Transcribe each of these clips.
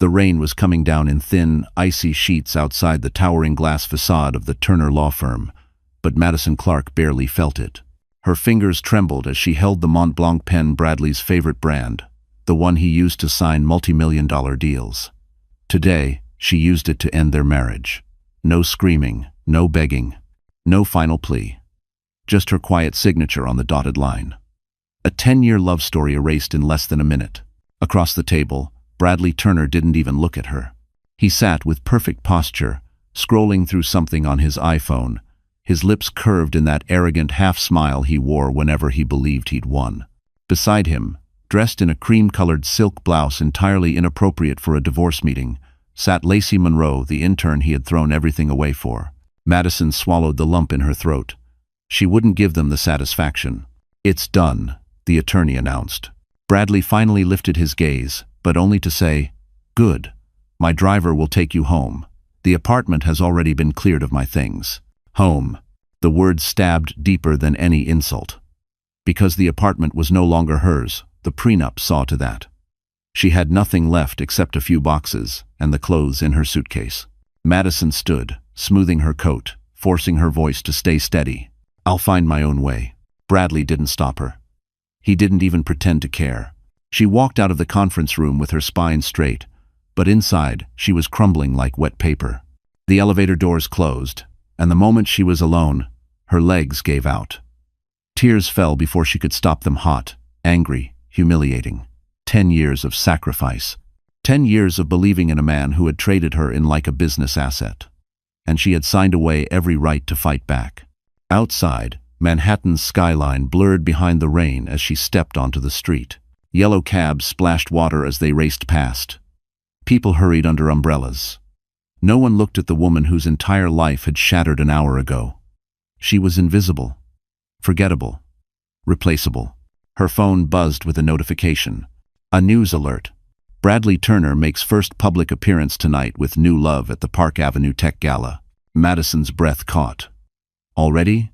The rain was coming down in thin, icy sheets outside the towering glass facade of the Turner law firm, but Madison Clark barely felt it. Her fingers trembled as she held the Mont Blanc pen, Bradley's favorite brand, the one he used to sign multi-million-dollar deals. Today, she used it to end their marriage. No screaming, no begging, no final plea. Just her quiet signature on the dotted line. A 10-year love story erased in less than a minute. Across the table, Bradley Turner didn't even look at her. He sat with perfect posture, scrolling through something on his iPhone, his lips curved in that arrogant half-smile he wore whenever he believed he'd won. Beside him, dressed in a cream-colored silk blouse entirely inappropriate for a divorce meeting, sat Lacey Monroe, the intern he had thrown everything away for. Madison swallowed the lump in her throat. She wouldn't give them the satisfaction. "It's done," the attorney announced. Bradley finally lifted his gaze, but only to say, "Good. My driver will take you home. The apartment has already been cleared of my things." Home. The word stabbed deeper than any insult. Because the apartment was no longer hers, the prenup saw to that. She had nothing left except a few boxes and the clothes in her suitcase. Madison stood, smoothing her coat, forcing her voice to stay steady. "I'll find my own way." Bradley didn't stop her. He didn't even pretend to care. She walked out of the conference room with her spine straight, but inside she was crumbling like wet paper. The elevator doors closed, and the moment she was alone, her legs gave out. Tears fell before she could stop them, hot, angry, humiliating. 10 years of sacrifice. 10 years of believing in a man who had traded her in like a business asset. And she had signed away every right to fight back. Outside, Manhattan's skyline blurred behind the rain as she stepped onto the street. Yellow cabs splashed water as they raced past. People hurried under umbrellas. No one looked at the woman whose entire life had shattered an hour ago. She was invisible, forgettable, replaceable. Her phone buzzed with a notification. A news alert. Bradley Turner makes first public appearance tonight with new love at the Park Avenue Tech Gala. Madison's breath caught. Already?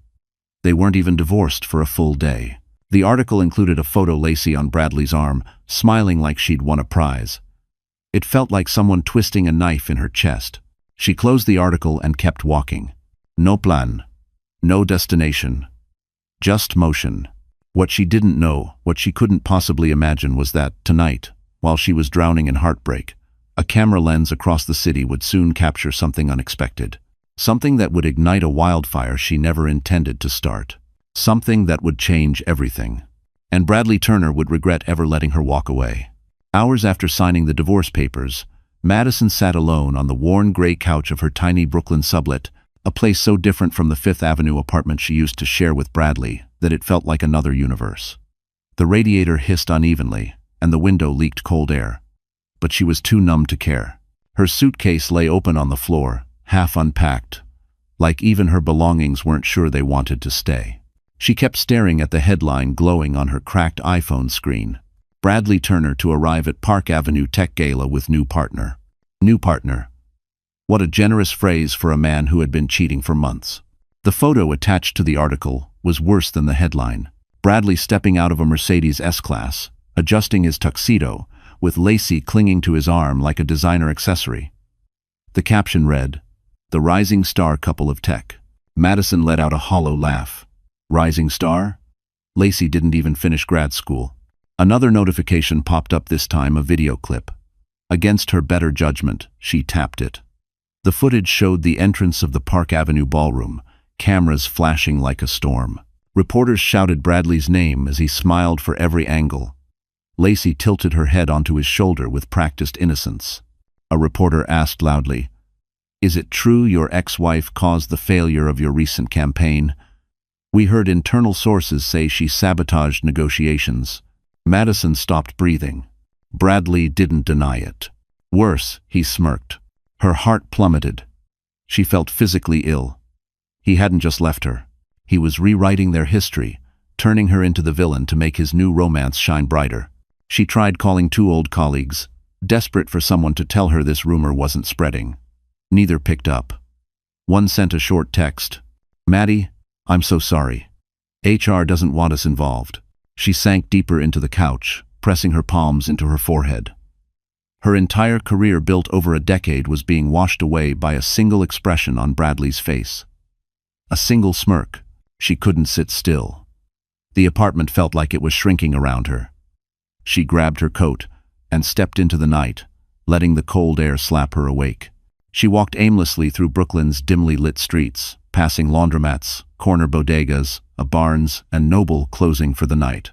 They weren't even divorced for a full day. The article included a photo Lacey on Bradley's arm, smiling like she'd won a prize. It felt like someone twisting a knife in her chest. She closed the article and kept walking. No plan. No destination. Just motion. What she didn't know, what she couldn't possibly imagine, was that, tonight, while she was drowning in heartbreak, a camera lens across the city would soon capture something unexpected. Something that would ignite a wildfire she never intended to start. Something that would change everything. And Bradley Turner would regret ever letting her walk away. Hours after signing the divorce papers, Madison sat alone on the worn gray couch of her tiny Brooklyn sublet, a place so different from the Fifth Avenue apartment she used to share with Bradley that it felt like another universe. The radiator hissed unevenly, and the window leaked cold air. But she was too numb to care. Her suitcase lay open on the floor, half unpacked, like even her belongings weren't sure they wanted to stay. She kept staring at the headline glowing on her cracked iPhone screen. Bradley Turner to arrive at Park Avenue Tech Gala with new partner. New partner. What a generous phrase for a man who had been cheating for months. The photo attached to the article was worse than the headline. Bradley stepping out of a Mercedes S-Class, adjusting his tuxedo, with Lacey clinging to his arm like a designer accessory. The caption read, "The rising star couple of tech." Madison let out a hollow laugh. Rising star? Lacey didn't even finish grad school. Another notification popped up, this time a video clip. Against her better judgment, she tapped it. The footage showed the entrance of the Park Avenue ballroom, cameras flashing like a storm. Reporters shouted Bradley's name as he smiled for every angle. Lacey tilted her head onto his shoulder with practiced innocence. A reporter asked loudly, "Is it true your ex-wife caused the failure of your recent campaign? We heard internal sources say she sabotaged negotiations." Madison stopped breathing. Bradley didn't deny it. Worse, he smirked. Her heart plummeted. She felt physically ill. He hadn't just left her. He was rewriting their history, turning her into the villain to make his new romance shine brighter. She tried calling 2 old colleagues, desperate for someone to tell her this rumor wasn't spreading. Neither picked up. One sent a short text. "Maddie, I'm so sorry. HR doesn't want us involved." She sank deeper into the couch, pressing her palms into her forehead. Her entire career built over a decade was being washed away by a single expression on Bradley's face. A single smirk. She couldn't sit still. The apartment felt like it was shrinking around her. She grabbed her coat and stepped into the night, letting the cold air slap her awake. She walked aimlessly through Brooklyn's dimly lit streets, passing laundromats, corner bodegas, a Barnes and Noble closing for the night.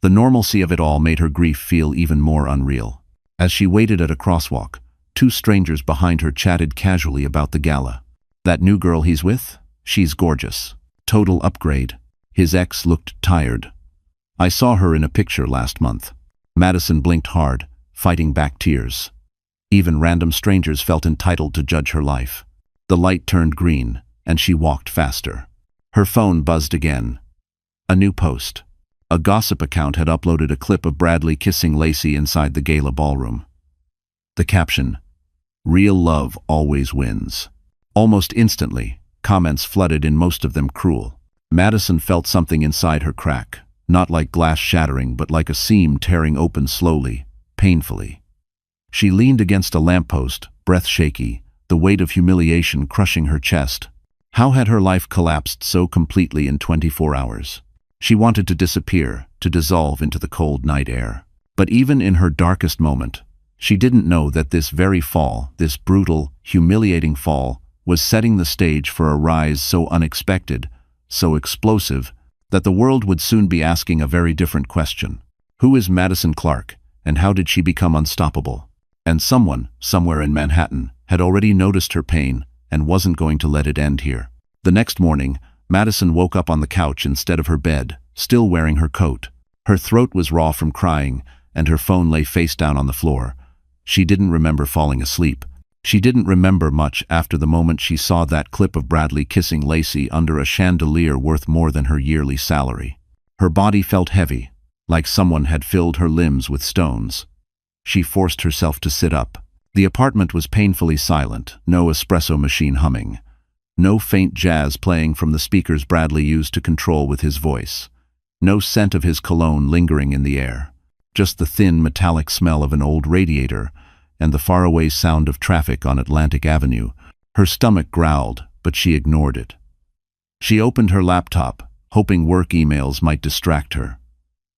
The normalcy of it all made her grief feel even more unreal. As she waited at a crosswalk, two strangers behind her chatted casually about the gala. "That new girl he's with? She's gorgeous. Total upgrade." His ex looked tired. "I saw her in a picture last month." Madison blinked hard, fighting back tears. Even random strangers felt entitled to judge her life. The light turned green, and she walked faster. Her phone buzzed again. A new post. A gossip account had uploaded a clip of Bradley kissing Lacey inside the gala ballroom. The caption, "Real love always wins." Almost instantly, comments flooded in, most of them cruel. Madison felt something inside her crack, not like glass shattering but like a seam tearing open slowly, painfully. She leaned against a lamppost, breath shaky, the weight of humiliation crushing her chest. How had her life collapsed so completely in 24 hours? She wanted to disappear, to dissolve into the cold night air. But even in her darkest moment, she didn't know that this very fall, this brutal, humiliating fall, was setting the stage for a rise so unexpected, so explosive, that the world would soon be asking a very different question. Who is Madison Clark, and how did she become unstoppable? And someone, somewhere in Manhattan, had already noticed her pain and wasn't going to let it end here. The next morning, Madison woke up on the couch instead of her bed, still wearing her coat. Her throat was raw from crying, and her phone lay face down on the floor. She didn't remember falling asleep. She didn't remember much after the moment she saw that clip of Bradley kissing Lacey under a chandelier worth more than her yearly salary. Her body felt heavy, like someone had filled her limbs with stones. She forced herself to sit up. The apartment was painfully silent, no espresso machine humming. No faint jazz playing from the speakers Bradley used to control with his voice. No scent of his cologne lingering in the air. Just the thin, metallic smell of an old radiator and the faraway sound of traffic on Atlantic Avenue. Her stomach growled, but she ignored it. She opened her laptop, hoping work emails might distract her.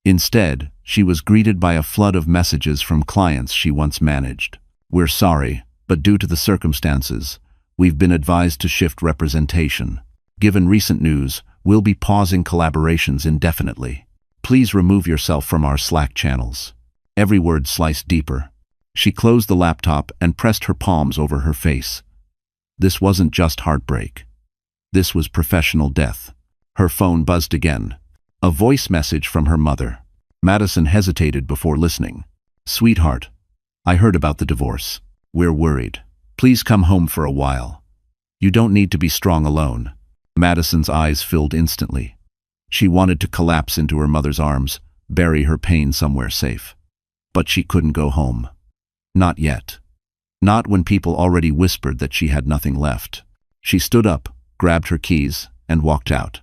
Instead, she was greeted by a flood of messages from clients she once managed. "We're sorry, but due to the circumstances, we've been advised to shift representation. Given recent news, we'll be pausing collaborations indefinitely. Please remove yourself from our Slack channels." Every word sliced deeper. She closed the laptop and pressed her palms over her face. This wasn't just heartbreak. This was professional death. Her phone buzzed again. A voice message from her mother. Madison hesitated before listening. "Sweetheart, I heard about the divorce. We're worried. Please come home for a while. You don't need to be strong alone." Madison's eyes filled instantly. She wanted to collapse into her mother's arms, bury her pain somewhere safe. But she couldn't go home. Not yet. Not when people already whispered that she had nothing left. She stood up, grabbed her keys, and walked out.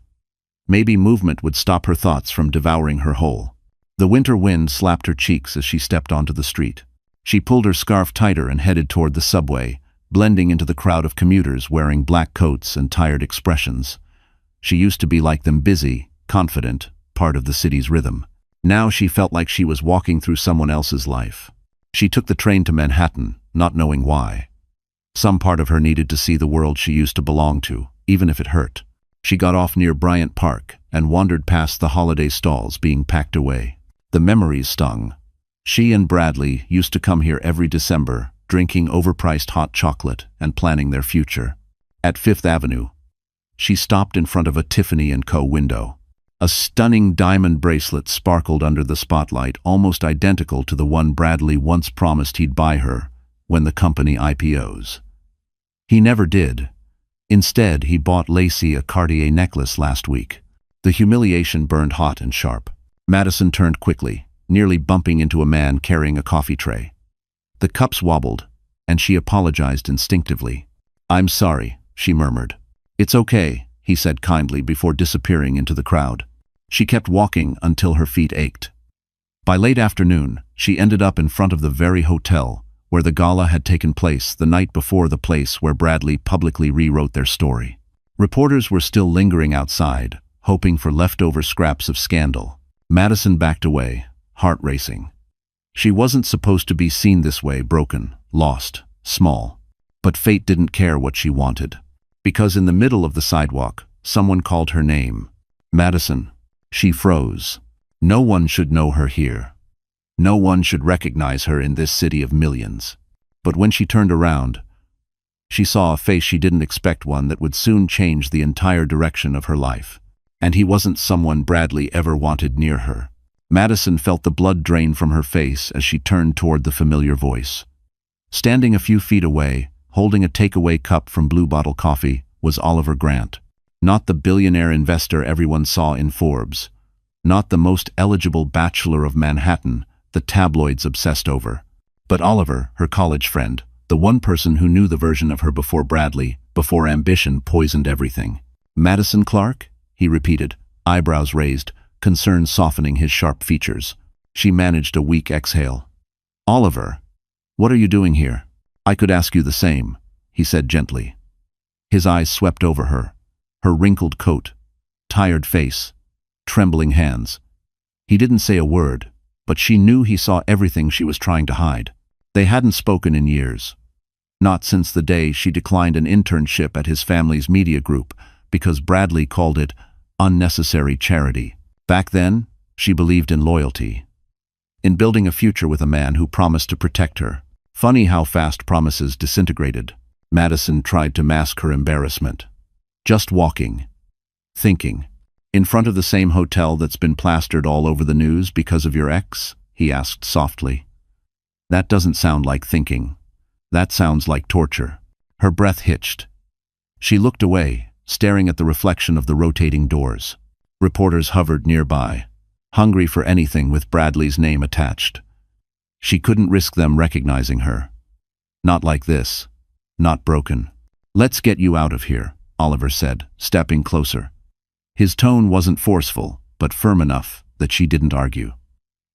Maybe movement would stop her thoughts from devouring her whole. The winter wind slapped her cheeks as she stepped onto the street. She pulled her scarf tighter and headed toward the subway, blending into the crowd of commuters wearing black coats and tired expressions. She used to be like them, busy, confident, part of the city's rhythm. Now she felt like she was walking through someone else's life. She took the train to Manhattan, not knowing why. Some part of her needed to see the world she used to belong to, even if it hurt. She got off near Bryant Park and wandered past the holiday stalls being packed away. The memories stung. She and Bradley used to come here every December, drinking overpriced hot chocolate and planning their future. At Fifth Avenue, she stopped in front of a Tiffany & Co. window. A stunning diamond bracelet sparkled under the spotlight, almost identical to the one Bradley once promised he'd buy her when the company IPOs. He never did. Instead, he bought Lacey a Cartier necklace last week. The humiliation burned hot and sharp. Madison turned quickly, nearly bumping into a man carrying a coffee tray. The cups wobbled, and she apologized instinctively. "I'm sorry," she murmured. "It's okay," he said kindly before disappearing into the crowd. She kept walking until her feet ached. By late afternoon, she ended up in front of the very hotel where the gala had taken place the night before, the place where Bradley publicly rewrote their story. Reporters were still lingering outside, hoping for leftover scraps of scandal. Madison backed away, heart racing. She wasn't supposed to be seen this way, broken, lost, small. But fate didn't care what she wanted. Because in the middle of the sidewalk, someone called her name. Madison. She froze. No one should know her here. No one should recognize her in this city of millions. But when she turned around, she saw a face she didn't expect, one that would soon change the entire direction of her life. And he wasn't someone Bradley ever wanted near her. Madison felt the blood drain from her face as she turned toward the familiar voice. Standing a few feet away, holding a takeaway cup from Blue Bottle Coffee, was Oliver Grant. Not the billionaire investor everyone saw in Forbes. Not the most eligible bachelor of Manhattan the tabloids obsessed over. But Oliver, her college friend, the one person who knew the version of her before Bradley, before ambition poisoned everything. Madison Clark? He repeated, eyebrows raised, concern softening his sharp features. She managed a weak exhale. Oliver, what are you doing here? I could ask you the same, he said gently. His eyes swept over her, her wrinkled coat, tired face, trembling hands. He didn't say a word, but she knew he saw everything she was trying to hide. They hadn't spoken in years. Not since the day she declined an internship at his family's media group because Bradley called it unnecessary charity. Back then, she believed in loyalty, in building a future with a man who promised to protect her. Funny how fast promises disintegrated. Madison tried to mask her embarrassment. Just walking, thinking. In front of the same hotel that's been plastered all over the news because of your ex? He asked softly. That doesn't sound like thinking. That sounds like torture. Her breath hitched. She looked away, staring at the reflection of the rotating doors. Reporters hovered nearby, hungry for anything with Bradley's name attached. She couldn't risk them recognizing her. Not like this. Not broken. Let's get you out of here, Oliver said, stepping closer. His tone wasn't forceful, but firm enough that she didn't argue.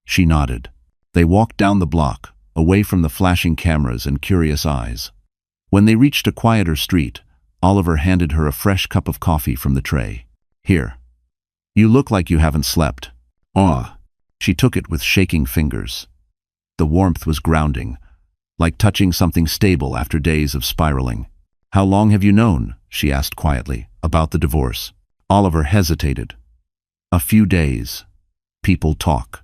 She nodded. They walked down the block, away from the flashing cameras and curious eyes. When they reached a quieter street, Oliver handed her a fresh cup of coffee from the tray. Here. You look like you haven't slept. Ah. She took it with shaking fingers. The warmth was grounding, like touching something stable after days of spiraling. How long have you known, she asked quietly, about the divorce? Oliver hesitated. A few days. People talk.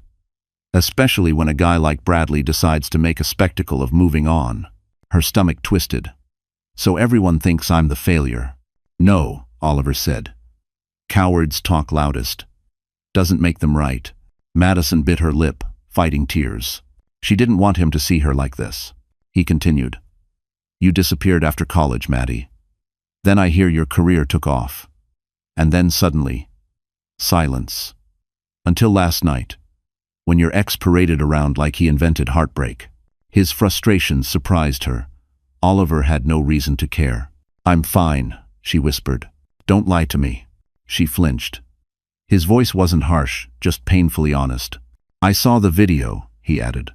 Especially when a guy like Bradley decides to make a spectacle of moving on. Her stomach twisted. So everyone thinks I'm the failure. No, Oliver said. Cowards talk loudest. Doesn't make them right. Madison bit her lip, fighting tears. She didn't want him to see her like this. He continued. You disappeared after college, Maddie. Then I hear your career took off. And then suddenly, silence. Until last night, when your ex paraded around like he invented heartbreak. His frustration surprised her. Oliver had no reason to care. I'm fine, she whispered. Don't lie to me. She flinched. His voice wasn't harsh, just painfully honest. I saw the video, he added.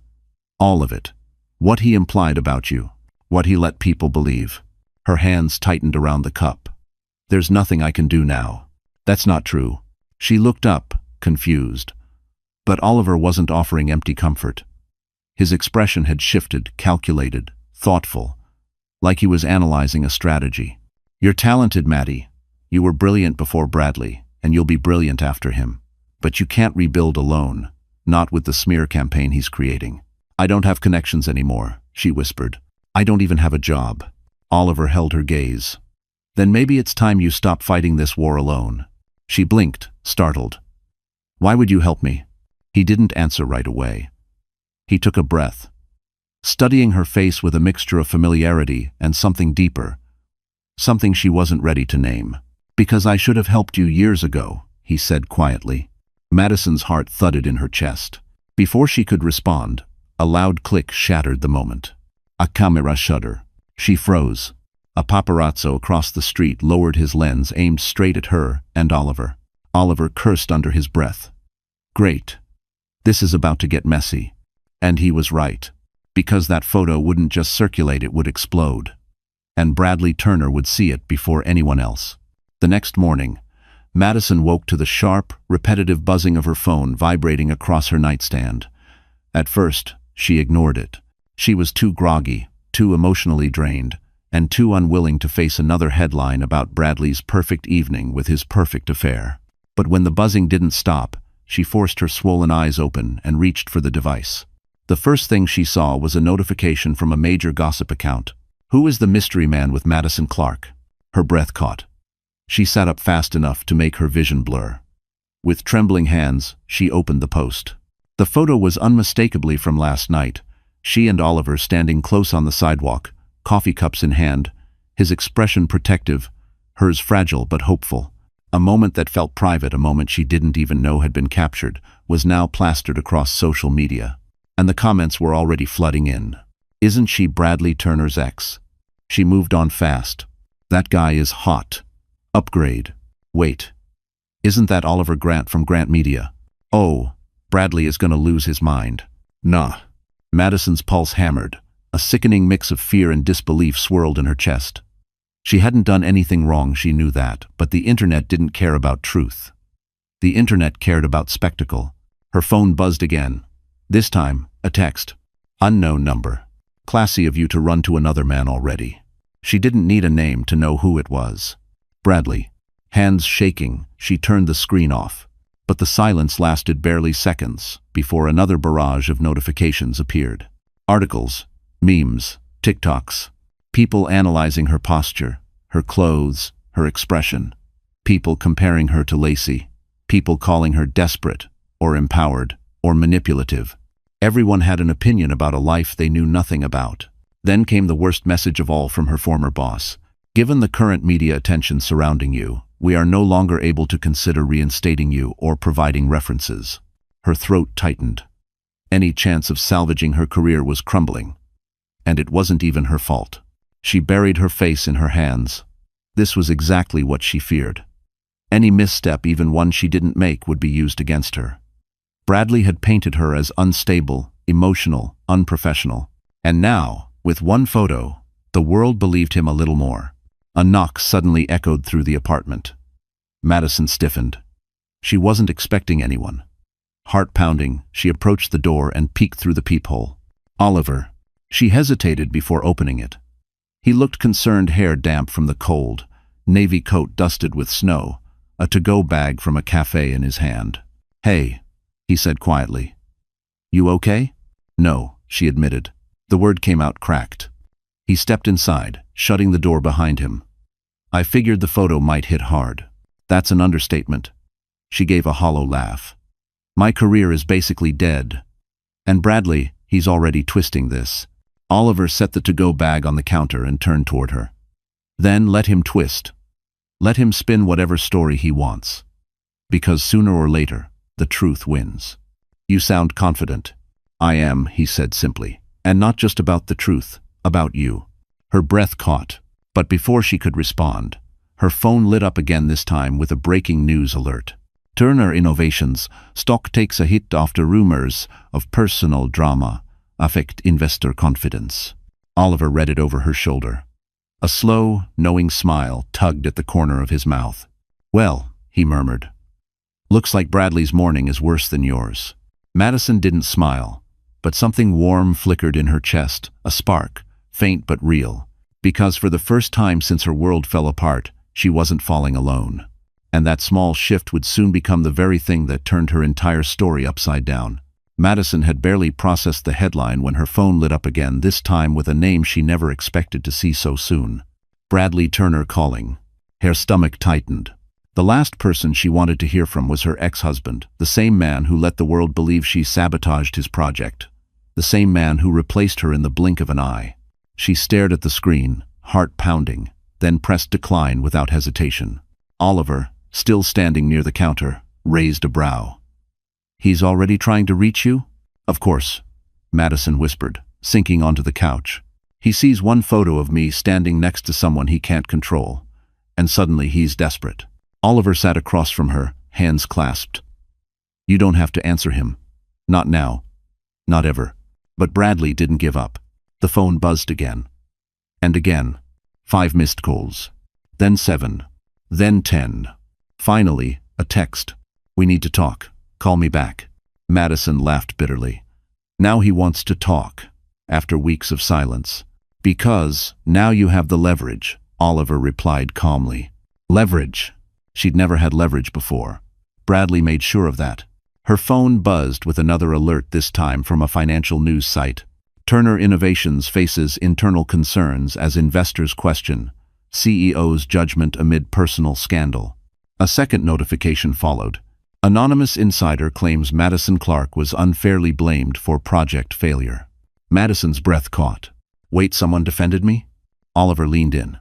All of it. What he implied about you. What he let people believe. Her hands tightened around the cup. There's nothing I can do now. That's not true. She looked up, confused. But Oliver wasn't offering empty comfort. His expression had shifted, calculated, thoughtful, like he was analyzing a strategy. You're talented, Maddie. You were brilliant before Bradley, and you'll be brilliant after him. But you can't rebuild alone, not with the smear campaign he's creating. I don't have connections anymore, she whispered. I don't even have a job. Oliver held her gaze. Then maybe it's time you stop fighting this war alone. She blinked, startled. Why would you help me? He didn't answer right away. He took a breath, studying her face with a mixture of familiarity and something deeper, something she wasn't ready to name. Because I should have helped you years ago, he said quietly. Madison's heart thudded in her chest. Before she could respond, a loud click shattered the moment. A camera shudder. She froze. A paparazzo across the street lowered his lens, aimed straight at her and Oliver. Oliver cursed under his breath. Great. This is about to get messy. And he was right. Because that photo wouldn't just circulate, it would explode. And Bradley Turner would see it before anyone else. The next morning, Madison woke to the sharp, repetitive buzzing of her phone vibrating across her nightstand. At first, she ignored it. She was too groggy, too emotionally drained, and too unwilling to face another headline about Bradley's perfect evening with his perfect affair. But when the buzzing didn't stop, she forced her swollen eyes open and reached for the device. The first thing she saw was a notification from a major gossip account. Who is the mystery man with Madison Clark? Her breath caught. She sat up fast enough to make her vision blur. With trembling hands, she opened the post. The photo was unmistakably from last night. She and Oliver standing close on the sidewalk, coffee cups in hand, his expression protective, hers fragile but hopeful. A moment that felt private, a moment she didn't even know had been captured, was now plastered across social media. And the comments were already flooding in. Isn't she Bradley Turner's ex? She moved on fast. That guy is hot. Upgrade. Wait. Isn't that Oliver Grant from Grant Media? Oh, Bradley is gonna lose his mind. Nah. Madison's pulse hammered. A sickening mix of fear and disbelief swirled in her chest. She hadn't done anything wrong, she knew that, but the internet didn't care about truth. The internet cared about spectacle. Her phone buzzed again. This time, a text. Unknown number. Classy of you to run to another man already. She didn't need a name to know who it was. Bradley. Hands shaking, she turned the screen off. But the silence lasted barely seconds before another barrage of notifications appeared. Articles, memes, TikToks. People analyzing her posture, her clothes, her expression. People comparing her to Lacey. People calling her desperate, or empowered, or manipulative. Everyone had an opinion about a life they knew nothing about. Then came the worst message of all from her former boss. Given the current media attention surrounding you, we are no longer able to consider reinstating you or providing references. Her throat tightened. Any chance of salvaging her career was crumbling. And it wasn't even her fault. She buried her face in her hands. This was exactly what she feared. Any misstep, even one she didn't make, would be used against her. Bradley had painted her as unstable, emotional, unprofessional. And now, with one photo, the world believed him a little more. A knock suddenly echoed through the apartment. Madison stiffened. She wasn't expecting anyone. Heart pounding, she approached the door and peeked through the peephole. Oliver. She hesitated before opening it. He looked concerned, hair damp from the cold, navy coat dusted with snow, a to-go bag from a cafe in his hand. Hey, he said quietly. You okay? No, she admitted. The word came out cracked. He stepped inside, shutting the door behind him. I figured the photo might hit hard. That's an understatement. She gave a hollow laugh. My career is basically dead. And Bradley, he's already twisting this. Oliver set the to-go bag on the counter and turned toward her. Then let him twist. Let him spin whatever story he wants. Because sooner or later, the truth wins. You sound confident. I am, he said simply. And not just about the truth, about you. Her breath caught, but before she could respond, her phone lit up again, this time with a breaking news alert. Turner Innovations, stock takes a hit after rumors of personal drama affect investor confidence. Oliver read it over her shoulder. A slow, knowing smile tugged at the corner of his mouth. Well, he murmured. Looks like Bradley's morning is worse than yours. Madison didn't smile, but something warm flickered in her chest, a spark, faint but real, because for the first time since her world fell apart, she wasn't falling alone. And that small shift would soon become the very thing that turned her entire story upside down. Madison had barely processed the headline when her phone lit up again, this time with a name she never expected to see so soon. Bradley Turner calling. Her stomach tightened. The last person she wanted to hear from was her ex-husband, the same man who let the world believe she sabotaged his project. The same man who replaced her in the blink of an eye. She stared at the screen, heart pounding, then pressed decline without hesitation. Oliver, still standing near the counter, raised a brow. He's already trying to reach you? Of course, Madison whispered, sinking onto the couch. He sees one photo of me standing next to someone he can't control, and suddenly he's desperate. Oliver sat across from her, hands clasped. You don't have to answer him. Not now. Not ever. But Bradley didn't give up. The phone buzzed again. And again. 5 missed calls. Then 7. Then 10. Finally, a text. "We need to talk. Call me back." Madison laughed bitterly. Now he wants to talk, after weeks of silence. "Because now you have the leverage," Oliver replied calmly. Leverage. She'd never had leverage before. Bradley made sure of that. Her phone buzzed with another alert, this time from a financial news site. Turner Innovations faces internal concerns as investors question CEO's judgment amid personal scandal. A second notification followed. Anonymous insider claims Madison Clark was unfairly blamed for project failure. Madison's breath caught. "Wait, someone defended me?" Oliver leaned in.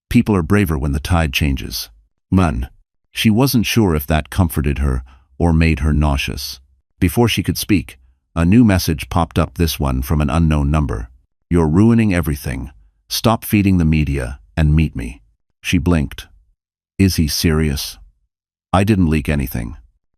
"People are braver when the tide changes." "Man." She wasn't sure if that comforted her or made her nauseous. Before she could speak, a new message popped up, this one from an unknown number. "You're ruining everything. Stop feeding the media and meet me." She blinked. "Is he serious?" "I didn't leak anything."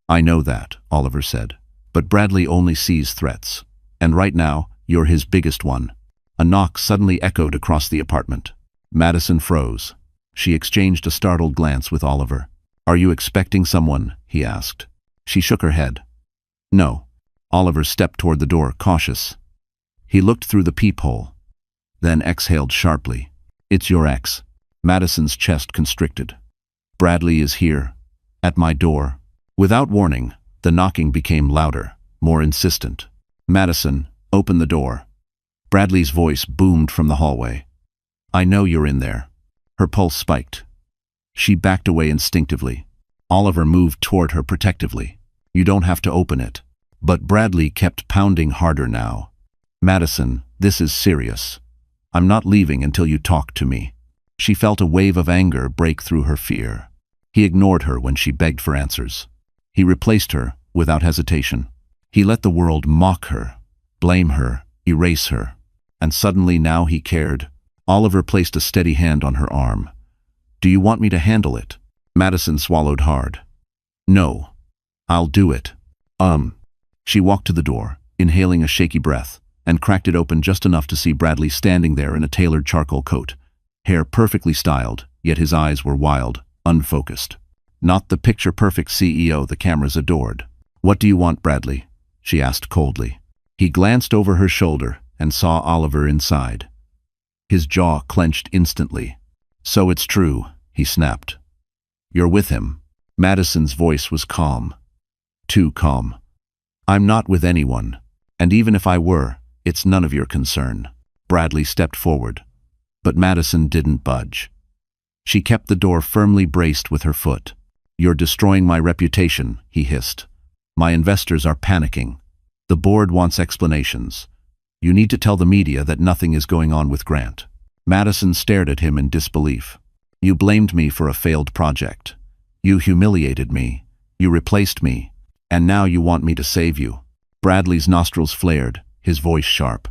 "I know that," Oliver said. "But Bradley only sees threats. And right now, you're his biggest one." A knock suddenly echoed across the apartment. Madison froze. She exchanged a startled glance with Oliver. "Are you expecting someone?" he asked. She shook her head. "No." Oliver stepped toward the door, cautious. He looked through the peephole, then exhaled sharply. "It's your ex." Madison's chest constricted. "Bradley is here, at my door." Without warning, the knocking became louder, more insistent. "Madison, open the door." Bradley's voice boomed from the hallway. "I know you're in there." Her pulse spiked. She backed away instinctively. Oliver moved toward her protectively. "You don't have to open it." But Bradley kept pounding harder now. "Madison, this is serious. I'm not leaving until you talk to me." She felt a wave of anger break through her fear. He ignored her when she begged for answers. He replaced her without hesitation. He let the world mock her, blame her, erase her. And suddenly now he cared. Oliver placed a steady hand on her arm. "Do you want me to handle it?" Madison swallowed hard. "No. I'll do it." She walked to the door, inhaling a shaky breath, and cracked it open just enough to see Bradley standing there in a tailored charcoal coat, hair perfectly styled, yet his eyes were wild, unfocused. Not the picture-perfect CEO the cameras adored. "What do you want, Bradley?" she asked coldly. He glanced over her shoulder and saw Oliver inside. His jaw clenched instantly. "So it's true," he snapped. "You're with him." Madison's voice was calm. Too calm. "I'm not with anyone, and even if I were, it's none of your concern." Bradley stepped forward, but Madison didn't budge. She kept the door firmly braced with her foot. "You're destroying my reputation," he hissed. "My investors are panicking. The board wants explanations. You need to tell the media that nothing is going on with Grant." Madison stared at him in disbelief. "You blamed me for a failed project. You humiliated me. You replaced me. And now you want me to save you." Bradley's nostrils flared, his voice sharp.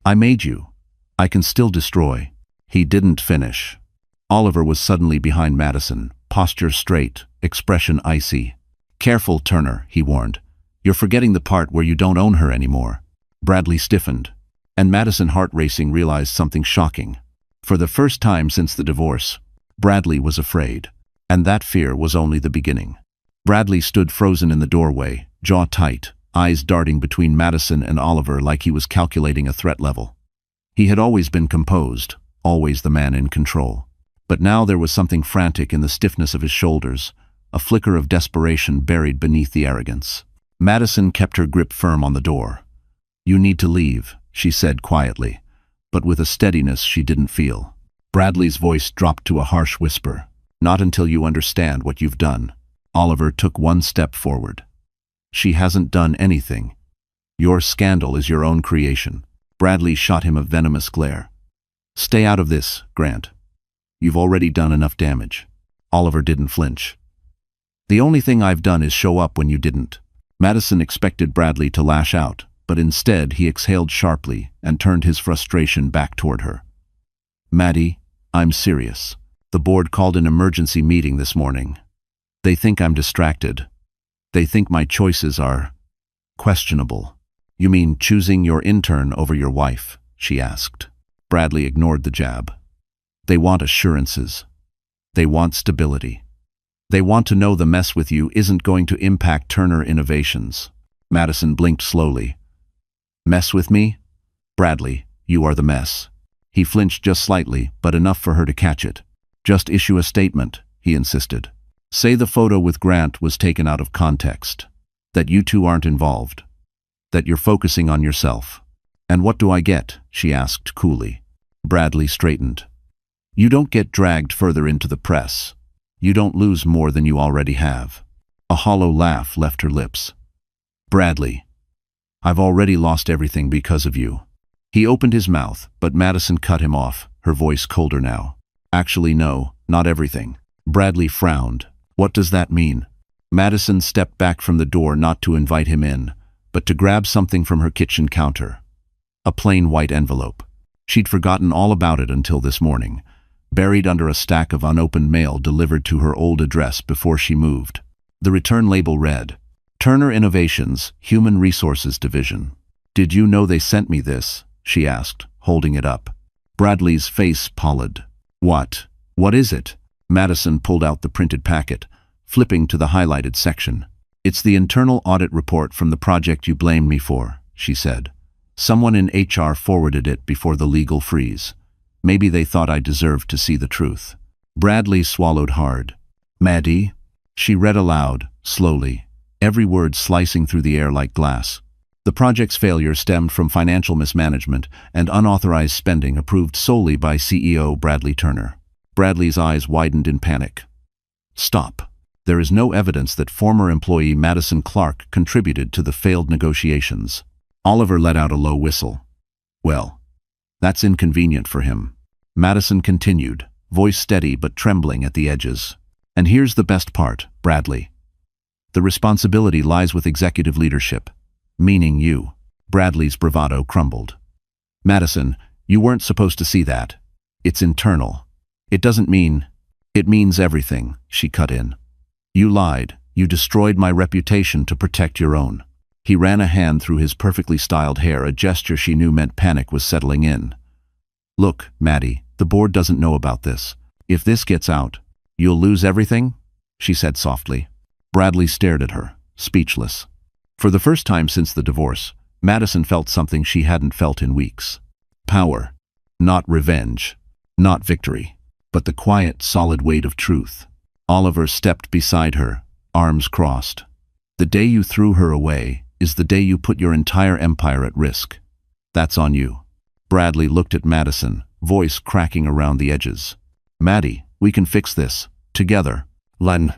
"I made you. I can still destroy." He didn't finish. Oliver was suddenly behind Madison, posture straight, expression icy. "Careful, Turner," he warned. "You're forgetting the part where you don't own her anymore." Bradley stiffened, and Madison, heart racing, realized something shocking. For the first time since the divorce, Bradley was afraid, and that fear was only the beginning. Bradley stood frozen in the doorway, jaw tight, eyes darting between Madison and Oliver like he was calculating a threat level. He had always been composed, always the man in control. But now there was something frantic in the stiffness of his shoulders, a flicker of desperation buried beneath the arrogance. Madison kept her grip firm on the door. "You need to leave," she said quietly, but with a steadiness she didn't feel. Bradley's voice dropped to a harsh whisper. "Not until you understand what you've done." Oliver took one step forward. "She hasn't done anything. Your scandal is your own creation." Bradley shot him a venomous glare. "Stay out of this, Grant. You've already done enough damage." Oliver didn't flinch. "The only thing I've done is show up when you didn't." Madison expected Bradley to lash out, but instead he exhaled sharply and turned his frustration back toward her. "Maddie, I'm serious. The board called an emergency meeting this morning. They think I'm distracted. They think my choices are questionable." You mean choosing your intern over your wife? She asked. Bradley ignored the jab. They want assurances. They want stability. They want to know the mess with you isn't going to impact Turner Innovations. Madison blinked slowly. Mess with me? Bradley, you are the mess. He flinched just slightly, but enough for her to catch it. Just issue a statement, he insisted. Say the photo with Grant was taken out of context. That you two aren't involved. That you're focusing on yourself. And what do I get? She asked coolly. Bradley straightened. You don't get dragged further into the press. You don't lose more than you already have. A hollow laugh left her lips. Bradley, I've already lost everything because of you. He opened his mouth, but Madison cut him off, her voice colder now. Actually, no, not everything. Bradley frowned. What does that mean? Madison stepped back from the door not to invite him in, but to grab something from her kitchen counter. A plain white envelope. She'd forgotten all about it until this morning, buried under a stack of unopened mail delivered to her old address before she moved. The return label read, Turner Innovations, Human Resources Division. Did you know they sent me this? She asked, holding it up. Bradley's face pallid. What? What is it? Madison pulled out the printed packet, flipping to the highlighted section. It's the internal audit report from the project you blamed me for, she said. Someone in HR forwarded it before the legal freeze. Maybe they thought I deserved to see the truth. Bradley swallowed hard. Maddie? She read aloud, slowly, every word slicing through the air like glass. The project's failure stemmed from financial mismanagement and unauthorized spending approved solely by CEO Bradley Turner. Bradley's eyes widened in panic. Stop. There is no evidence that former employee Madison Clark contributed to the failed negotiations. Oliver let out a low whistle. Well, that's inconvenient for him. Madison continued, voice steady but trembling at the edges. And here's the best part, Bradley. The responsibility lies with executive leadership, meaning you. Bradley's bravado crumbled. Madison, you weren't supposed to see that. It's internal. It doesn't mean... It means everything, she cut in. You lied. You destroyed my reputation to protect your own. He ran a hand through his perfectly styled hair, a gesture she knew meant panic was settling in. Look, Maddie, the board doesn't know about this. If this gets out, you'll lose everything? She said softly. Bradley stared at her, speechless. For the first time since the divorce, Madison felt something she hadn't felt in weeks. Power. Not revenge. Not victory. But the quiet, solid weight of truth. Oliver stepped beside her, arms crossed. The day you threw her away is the day you put your entire empire at risk. That's on you. Bradley looked at Madison, voice cracking around the edges. Maddie, we can fix this. Together. Len.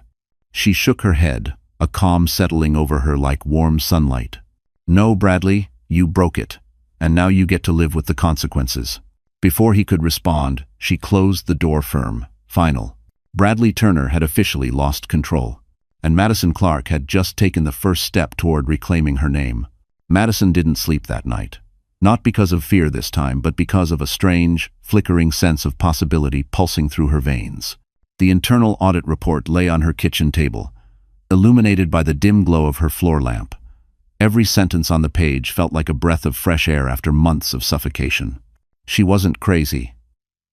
She shook her head, a calm settling over her like warm sunlight. No, Bradley, you broke it. And now you get to live with the consequences. Before he could respond, she closed the door firm. Final. Bradley Turner had officially lost control, and Madison Clark had just taken the first step toward reclaiming her name. Madison didn't sleep that night. Not because of fear this time, but because of a strange, flickering sense of possibility pulsing through her veins. The internal audit report lay on her kitchen table, illuminated by the dim glow of her floor lamp. Every sentence on the page felt like a breath of fresh air after months of suffocation. She wasn't crazy.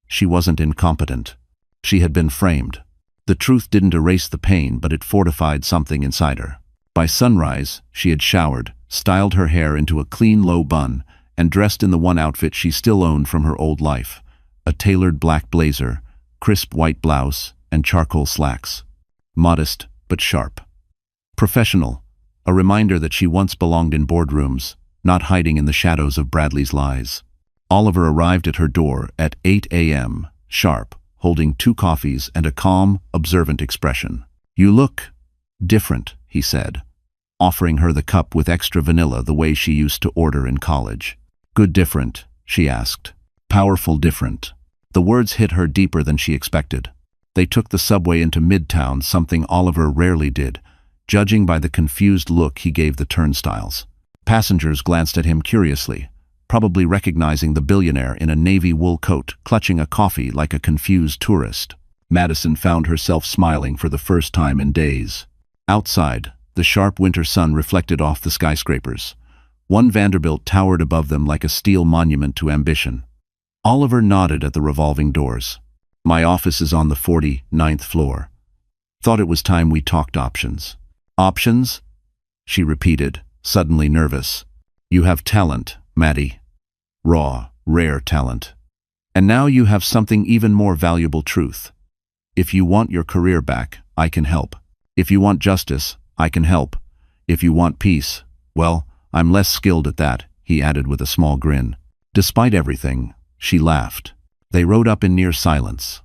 She wasn't incompetent. She had been framed. The truth didn't erase the pain, but it fortified something inside her. By sunrise, she had showered, styled her hair into a clean low bun, and dressed in the one outfit she still owned from her old life, a tailored black blazer, crisp white blouse, and charcoal slacks. Modest, but sharp. Professional, a reminder that she once belonged in boardrooms, not hiding in the shadows of Bradley's lies. Oliver arrived at her door at 8 a.m., sharp, holding 2 coffees and a calm, observant expression. You look different, he said, offering her the cup with extra vanilla the way she used to order in college. Good different, she asked. Powerful different. The words hit her deeper than she expected. They took the subway into Midtown, something Oliver rarely did, judging by the confused look he gave the turnstiles. Passengers glanced at him curiously, probably recognizing the billionaire in a navy wool coat, clutching a coffee like a confused tourist. Madison found herself smiling for the first time in days. Outside, the sharp winter sun reflected off the skyscrapers, One Vanderbilt towered above them like a steel monument to ambition. Oliver nodded at the revolving doors. My office is on the 49th floor. Thought it was time we talked options. Options? She repeated, suddenly nervous. You have talent, Maddie. Raw, rare talent. And now you have something even more valuable, truth. If you want your career back, I can help. If you want justice, I can help. If you want peace, well, I'm less skilled at that, he added with a small grin. Despite everything, she laughed. They rode up in near silence,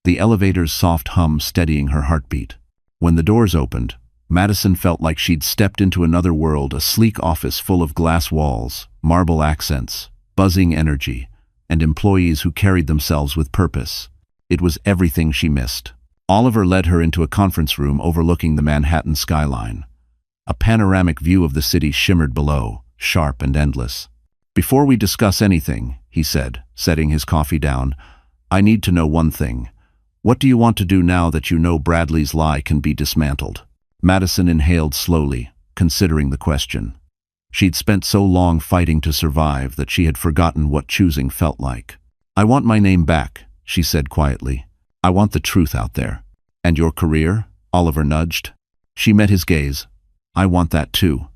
the elevator's soft hum steadying her heartbeat. When the doors opened, Madison felt like she'd stepped into another world, a sleek office full of glass walls, marble accents, buzzing energy, and employees who carried themselves with purpose. It was everything she missed. Oliver led her into a conference room overlooking the Manhattan skyline. A panoramic view of the city shimmered below, sharp and endless. Before we discuss anything, he said, setting his coffee down, I need to know one thing. What do you want to do now that you know Bradley's lie can be dismantled? Madison inhaled slowly, considering the question. She'd spent so long fighting to survive that she had forgotten what choosing felt like. I want my name back, she said quietly. I want the truth out there. And your career? Oliver nudged. She met his gaze. I want that too.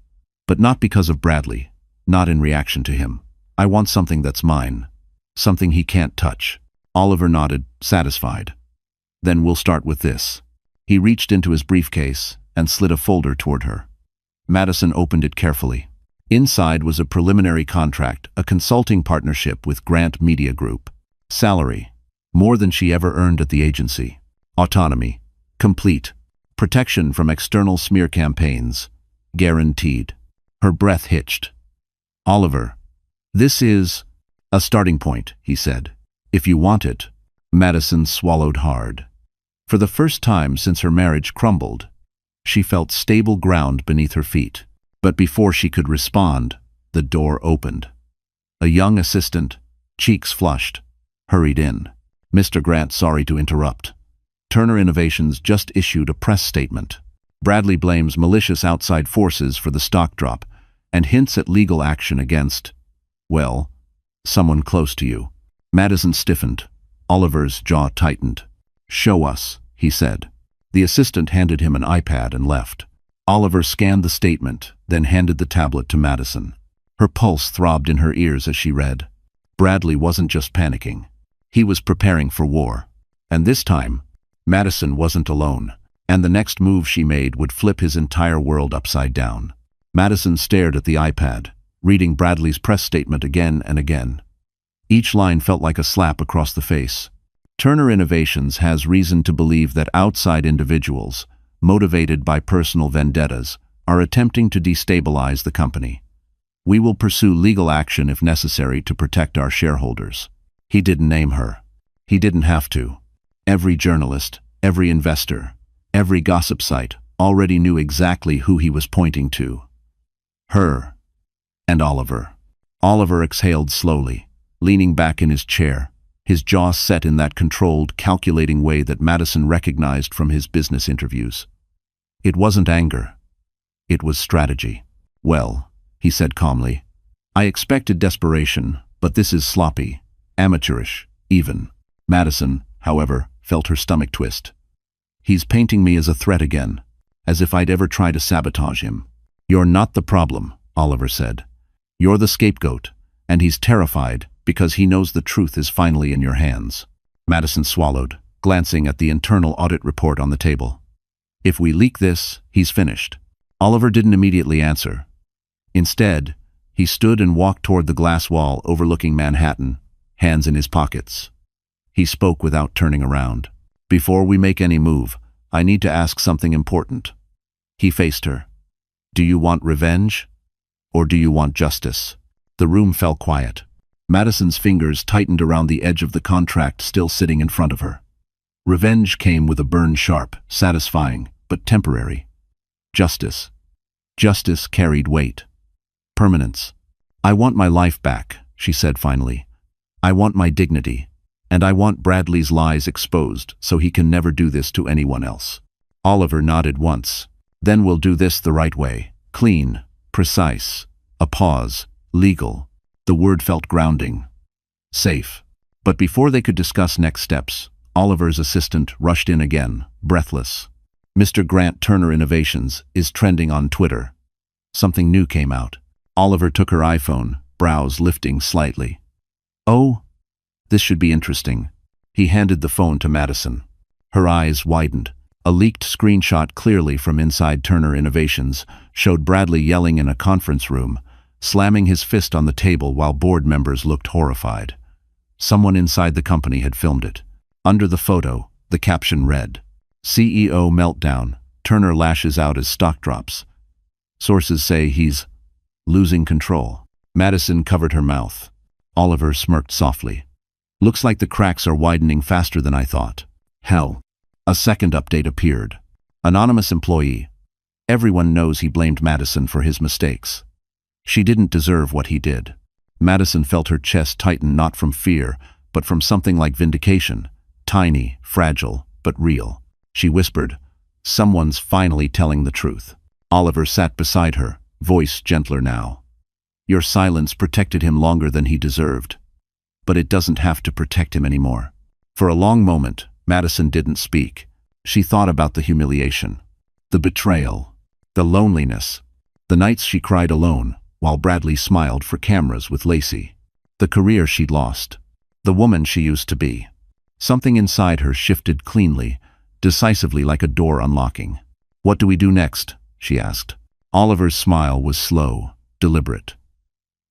But not because of Bradley, not in reaction to him. I want something that's mine. Something he can't touch. Oliver nodded, satisfied. Then we'll start with this. He reached into his briefcase and slid a folder toward her. Madison opened it carefully. Inside was a preliminary contract, a consulting partnership with Grant Media Group. Salary, more than she ever earned at the agency. Autonomy, complete. Protection from external smear campaigns, guaranteed. Her breath hitched. Oliver, this is a starting point, he said. If you want it. Madison swallowed hard. For the first time since her marriage crumbled, she felt stable ground beneath her feet. But before she could respond, the door opened. A young assistant, cheeks flushed, hurried in. Mr. Grant, sorry to interrupt. Turner Innovations just issued a press statement. Bradley blames malicious outside forces for the stock drop and hints at legal action against, well, someone close to you. Madison stiffened. Oliver's jaw tightened. Show us, he said. The assistant handed him an iPad and left. Oliver scanned the statement, then handed the tablet to Madison. Her pulse throbbed in her ears as she read. Bradley wasn't just panicking. He was preparing for war. And this time, Madison wasn't alone. And the next move she made would flip his entire world upside down. Madison stared at the iPad, reading Bradley's press statement again and again. Each line felt like a slap across the face. Turner Innovations has reason to believe that outside individuals, motivated by personal vendettas, are attempting to destabilize the company. We will pursue legal action if necessary to protect our shareholders. He didn't name her. He didn't have to. Every journalist, every investor, every gossip site already knew exactly who he was pointing to. Her. And Oliver. Oliver exhaled slowly, leaning back in his chair, his jaw set in that controlled, calculating way that Madison recognized from his business interviews. It wasn't anger. It was strategy. Well, he said calmly, I expected desperation, but this is sloppy, amateurish, even. Madison, however, felt her stomach twist. He's painting me as a threat again, as if I'd ever try to sabotage him. You're not the problem, Oliver said. You're the scapegoat, and he's terrified because he knows the truth is finally in your hands. Madison swallowed, glancing at the internal audit report on the table. If we leak this, he's finished. Oliver didn't immediately answer. Instead, he stood and walked toward the glass wall overlooking Manhattan, hands in his pockets. He spoke without turning around. Before we make any move, I need to ask something important. He faced her. Do you want revenge? Or do you want justice? The room fell quiet. Madison's fingers tightened around the edge of the contract still sitting in front of her. Revenge came with a burn sharp, satisfying, but temporary. Justice. Justice carried weight. Permanence. I want my life back, she said finally. I want my dignity. And I want Bradley's lies exposed so he can never do this to anyone else. Oliver nodded once. Then we'll do this the right way. Clean, precise, A pause. Legal. The word felt grounding. Safe. But before they could discuss next steps, Oliver's assistant rushed in again, breathless. Mr. Grant Turner Innovations is trending on Twitter. Something new came out. Oliver took her iPhone, brows lifting slightly. Oh, this should be interesting. He handed the phone to Madison. Her eyes widened. A leaked screenshot clearly from inside Turner Innovations showed Bradley yelling in a conference room, slamming his fist on the table while board members looked horrified. Someone inside the company had filmed it. Under the photo, the caption read, "CEO meltdown, Turner lashes out as stock drops. Sources say he's losing control." Madison covered her mouth. Oliver smirked softly. "Looks like the cracks are widening faster than I thought." Hell. A second update appeared. Anonymous employee. Everyone knows he blamed Madison for his mistakes. She didn't deserve what he did. Madison felt her chest tighten not from fear, but from something like vindication. Tiny, fragile, but real. She whispered, "Someone's finally telling the truth." Oliver sat beside her, voice gentler now. "Your silence protected him longer than he deserved. But it doesn't have to protect him anymore." For a long moment, Madison didn't speak. She thought about the humiliation, the betrayal, the loneliness, the nights she cried alone, while Bradley smiled for cameras with Lacey. The career she'd lost, the woman she used to be. Something inside her shifted cleanly, decisively like a door unlocking. "What do we do next?" she asked. Oliver's smile was slow, deliberate.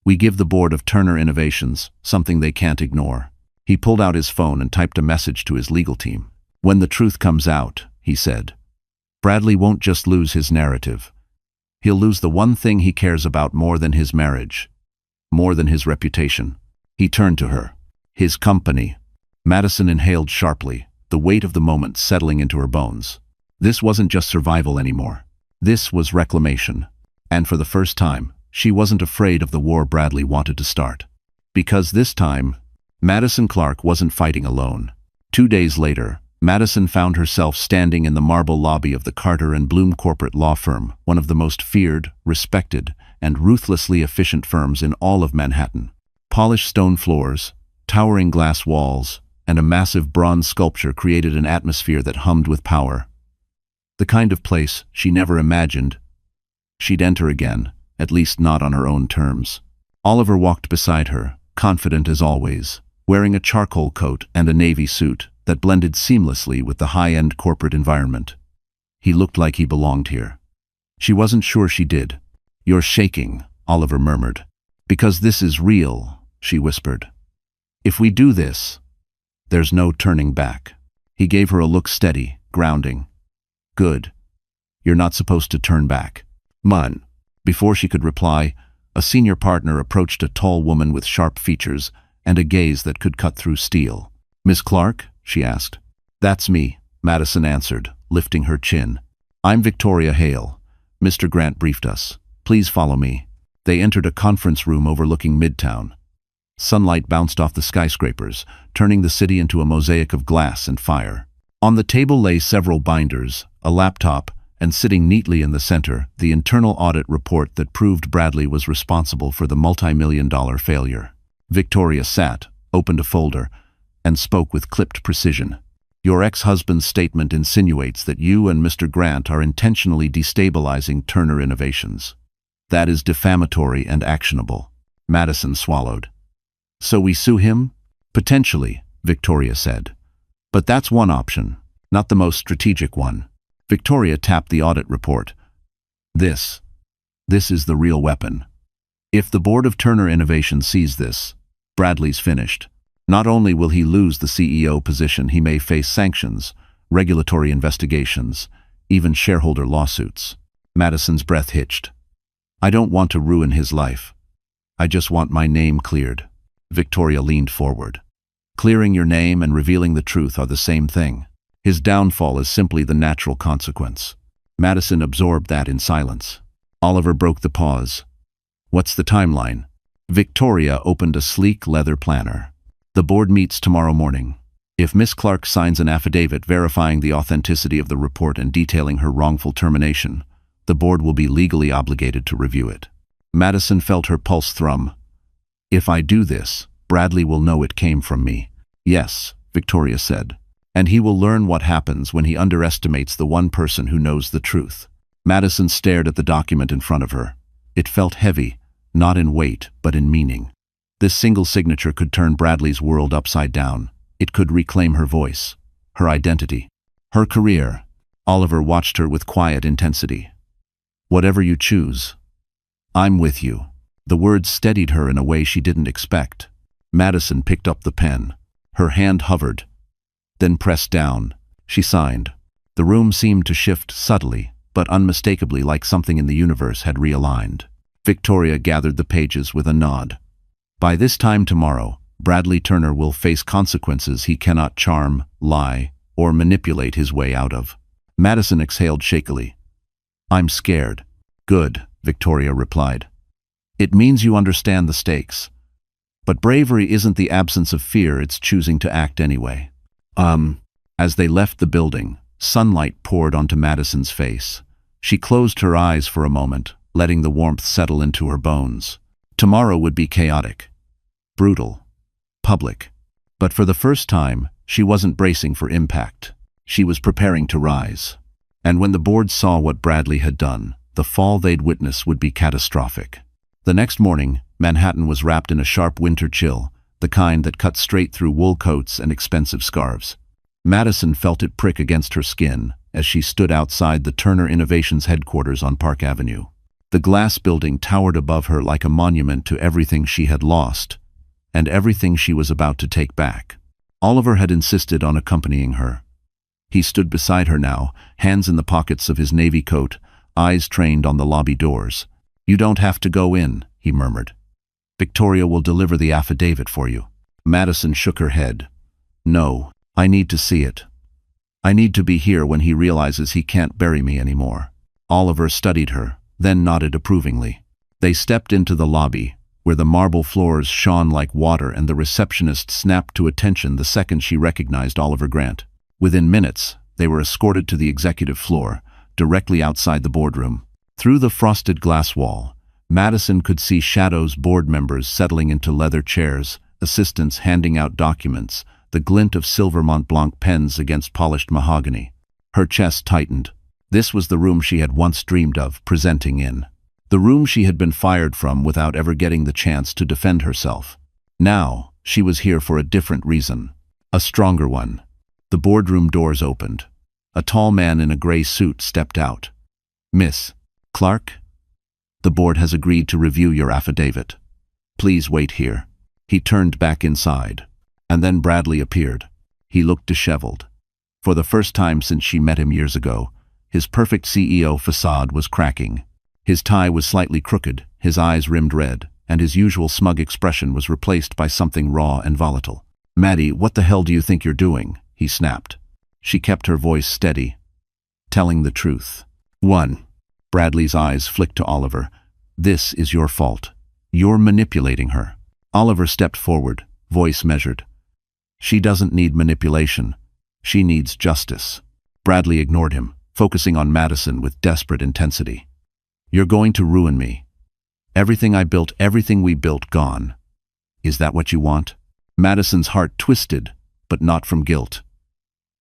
"We give the board of Turner Innovations something they can't ignore." He pulled out his phone and typed a message to his legal team. "When the truth comes out," he said, "Bradley won't just lose his narrative. He'll lose the one thing he cares about more than his marriage, more than his reputation." He turned to her. "His company." Madison inhaled sharply, the weight of the moment settling into her bones. This wasn't just survival anymore. This was reclamation. And for the first time, she wasn't afraid of the war Bradley wanted to start. Because this time, Madison Clark wasn't fighting alone. 2 days later, Madison found herself standing in the marble lobby of the Carter and Bloom corporate law firm, one of the most feared, respected, and ruthlessly efficient firms in all of Manhattan. Polished stone floors, towering glass walls, and a massive bronze sculpture created an atmosphere that hummed with power. The kind of place she never imagined she'd enter again, at least not on her own terms. Oliver walked beside her, confident as always, wearing a charcoal coat and a navy suit that blended seamlessly with the high-end corporate environment. He looked like he belonged here. She wasn't sure she did. "You're shaking," Oliver murmured. "Because this is real," she whispered. "If we do this, there's no turning back." He gave her a look steady, grounding. "Good. You're not supposed to turn back." "Mun." Before she could reply, a senior partner approached a tall woman with sharp features and a gaze that could cut through steel. "Miss Clark?" she asked. "That's me," Madison answered, lifting her chin. "I'm Victoria Hale. Mr. Grant briefed us. Please follow me." They entered a conference room overlooking Midtown. Sunlight bounced off the skyscrapers, turning the city into a mosaic of glass and fire. On the table lay several binders, a laptop, and sitting neatly in the center, the internal audit report that proved Bradley was responsible for the multi-million-dollar failure. Victoria sat, opened a folder, and spoke with clipped precision. "Your ex-husband's statement insinuates that you and Mr. Grant are intentionally destabilizing Turner Innovations. That is defamatory and actionable." Madison swallowed. "So we sue him?" "Potentially," Victoria said. "But that's one option, not the most strategic one." Victoria tapped the audit report. This is the real weapon. If the board of Turner Innovation sees this, Bradley's finished. Not only will he lose the CEO position, he may face sanctions, regulatory investigations, even shareholder lawsuits. Madison's breath hitched. "I don't want to ruin his life. I just want my name cleared." Victoria leaned forward. "Clearing your name and revealing the truth are the same thing. His downfall is simply the natural consequence." Madison absorbed that in silence. Oliver broke the pause. "What's the timeline?" Victoria opened a sleek leather planner. "The board meets tomorrow morning. If Miss Clark signs an affidavit verifying the authenticity of the report and detailing her wrongful termination, the board will be legally obligated to review it. Madison felt her pulse thrum. If I do this, Bradley will know it came from me. Yes, Victoria said. And he will learn what happens when he underestimates the one person who knows the truth. Madison stared at the document in front of her. It felt heavy, not in weight, but in meaning. This single signature could turn Bradley's world upside down. It could reclaim her voice, her identity, her career. Oliver watched her with quiet intensity. Whatever you choose, I'm with you. The words steadied her in a way she didn't expect. Madison picked up the pen. Her hand hovered, then pressed down. She signed. The room seemed to shift subtly, but unmistakably, like something in the universe had realigned. Victoria gathered the pages with a nod. By this time tomorrow, Bradley Turner will face consequences he cannot charm, lie, or manipulate his way out of. Madison exhaled shakily. I'm scared. Good, Victoria replied. It means you understand the stakes. But bravery isn't the absence of fear, it's choosing to act anyway. As they left the building, sunlight poured onto Madison's face. She closed her eyes for a moment, letting the warmth settle into her bones. Tomorrow would be chaotic, brutal, public. But for the first time, she wasn't bracing for impact. She was preparing to rise. And when the board saw what Bradley had done, the fall they'd witness would be catastrophic. The next morning, Manhattan was wrapped in a sharp winter chill, the kind that cut straight through wool coats and expensive scarves. Madison felt it prick against her skin as she stood outside the Turner Innovations headquarters on Park Avenue. The glass building towered above her like a monument to everything she had lost and everything she was about to take back. Oliver had insisted on accompanying her. He stood beside her now, hands in the pockets of his navy coat, eyes trained on the lobby doors. You don't have to go in, he murmured. Victoria will deliver the affidavit for you. Madison shook her head. No, I need to see it. I need to be here when he realizes he can't bury me anymore. Oliver studied her, then nodded approvingly. They stepped into the lobby, where the marble floors shone like water and the receptionist snapped to attention the second she recognized Oliver Grant. Within minutes, they were escorted to the executive floor, directly outside the boardroom. Through the frosted glass wall, Madison could see shadows, board members settling into leather chairs, assistants handing out documents, the glint of silver Mont Blanc pens against polished mahogany. Her chest tightened. This was the room she had once dreamed of presenting in. The room she had been fired from without ever getting the chance to defend herself. Now, she was here for a different reason. A stronger one. The boardroom doors opened. A tall man in a gray suit stepped out. Miss Clark? The board has agreed to review your affidavit. Please wait here. He turned back inside. And then Bradley appeared. He looked disheveled. For the first time since she met him years ago, his perfect CEO facade was cracking. His tie was slightly crooked, his eyes rimmed red, and his usual smug expression was replaced by something raw and volatile. Maddie, what the hell do you think you're doing? He snapped. She kept her voice steady. Telling the truth. 1. Bradley's eyes flicked to Oliver. This is your fault. You're manipulating her. Oliver stepped forward, voice measured. She doesn't need manipulation. She needs justice. Bradley ignored him, focusing on Madison with desperate intensity. You're going to ruin me. Everything I built, everything we built, gone. Is that what you want? Madison's heart twisted, but not from guilt.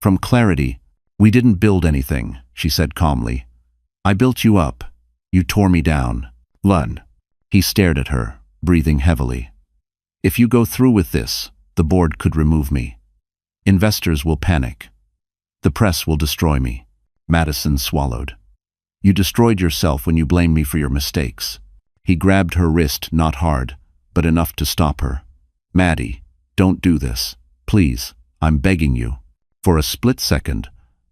From clarity. We didn't build anything, she said calmly. I built you up. You tore me down. Lun. He stared at her, breathing heavily. If you go through with this, the board could remove me. Investors will panic. The press will destroy me. Madison swallowed. You destroyed yourself when you blamed me for your mistakes. He grabbed her wrist, not hard, but enough to stop her. Maddie, don't do this. Please, I'm begging you. For a split second,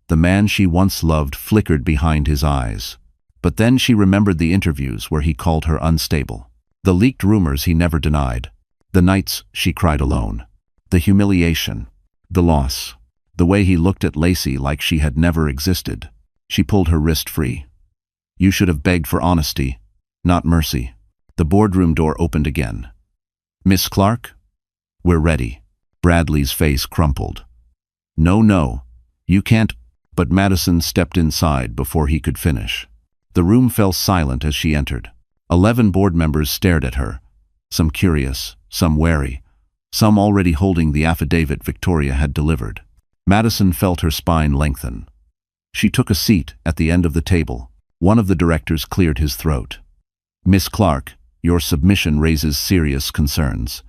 the man she once loved flickered behind his eyes. But then she remembered the interviews where he called her unstable. The leaked rumors he never denied. The nights she cried alone. The humiliation. The loss. The way he looked at Lacey like she had never existed. She pulled her wrist free. You should have begged for honesty, not mercy. The boardroom door opened again. Miss Clark? We're ready. Bradley's face crumpled. No, you can't. But Madison stepped inside before he could finish. The room fell silent as she entered. 11 board members stared at her, some curious, some wary, some already holding the affidavit Victoria had delivered. Madison felt her spine lengthen. She took a seat at the end of the table. One of the directors cleared his throat. "Miss Clark, your submission raises serious concerns.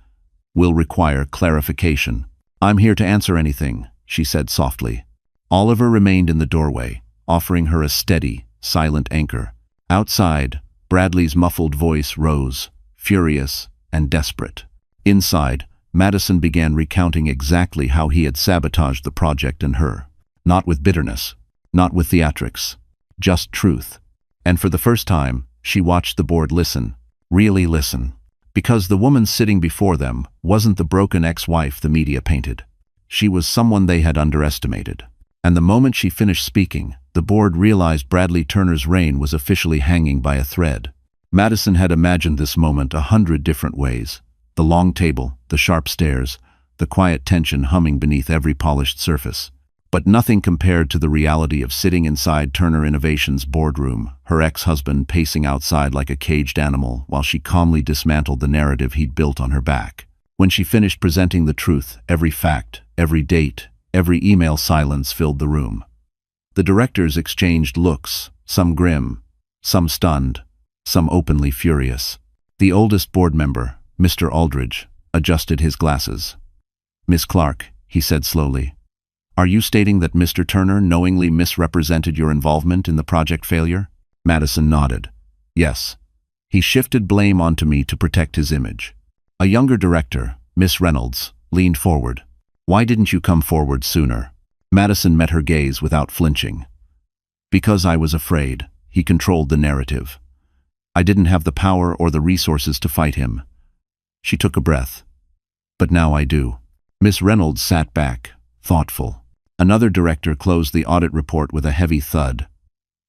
Will require clarification." "I'm here to answer anything," she said softly. Oliver remained in the doorway, offering her a steady, silent anchor. Outside, Bradley's muffled voice rose, furious and desperate. Inside, Madison began recounting exactly how he had sabotaged the project and her. Not with bitterness, not with theatrics, just truth. And for the first time, she watched the board listen, really listen. Because the woman sitting before them wasn't the broken ex-wife the media painted. She was someone they had underestimated. And the moment she finished speaking, the board realized Bradley Turner's reign was officially hanging by a thread. Madison had imagined this moment 100 different ways. The long table, the sharp stares, the quiet tension humming beneath every polished surface. But nothing compared to the reality of sitting inside Turner Innovation's boardroom, her ex-husband pacing outside like a caged animal while she calmly dismantled the narrative he'd built on her back. When she finished presenting the truth, every fact, every date, every email silence filled the room. The directors exchanged looks, some grim, some stunned, some openly furious. The oldest board member, Mr. Aldridge, adjusted his glasses. "Miss Clark," he said slowly, "are you stating that Mr. Turner knowingly misrepresented your involvement in the project failure?" Madison nodded. "Yes. He shifted blame onto me to protect his image." A younger director, Miss Reynolds, leaned forward. "Why didn't you come forward sooner?" Madison met her gaze without flinching. "Because I was afraid." He controlled the narrative. "I didn't have the power or the resources to fight him." She took a breath. "But now I do." Miss Reynolds sat back, thoughtful. Another director closed the audit report with a heavy thud.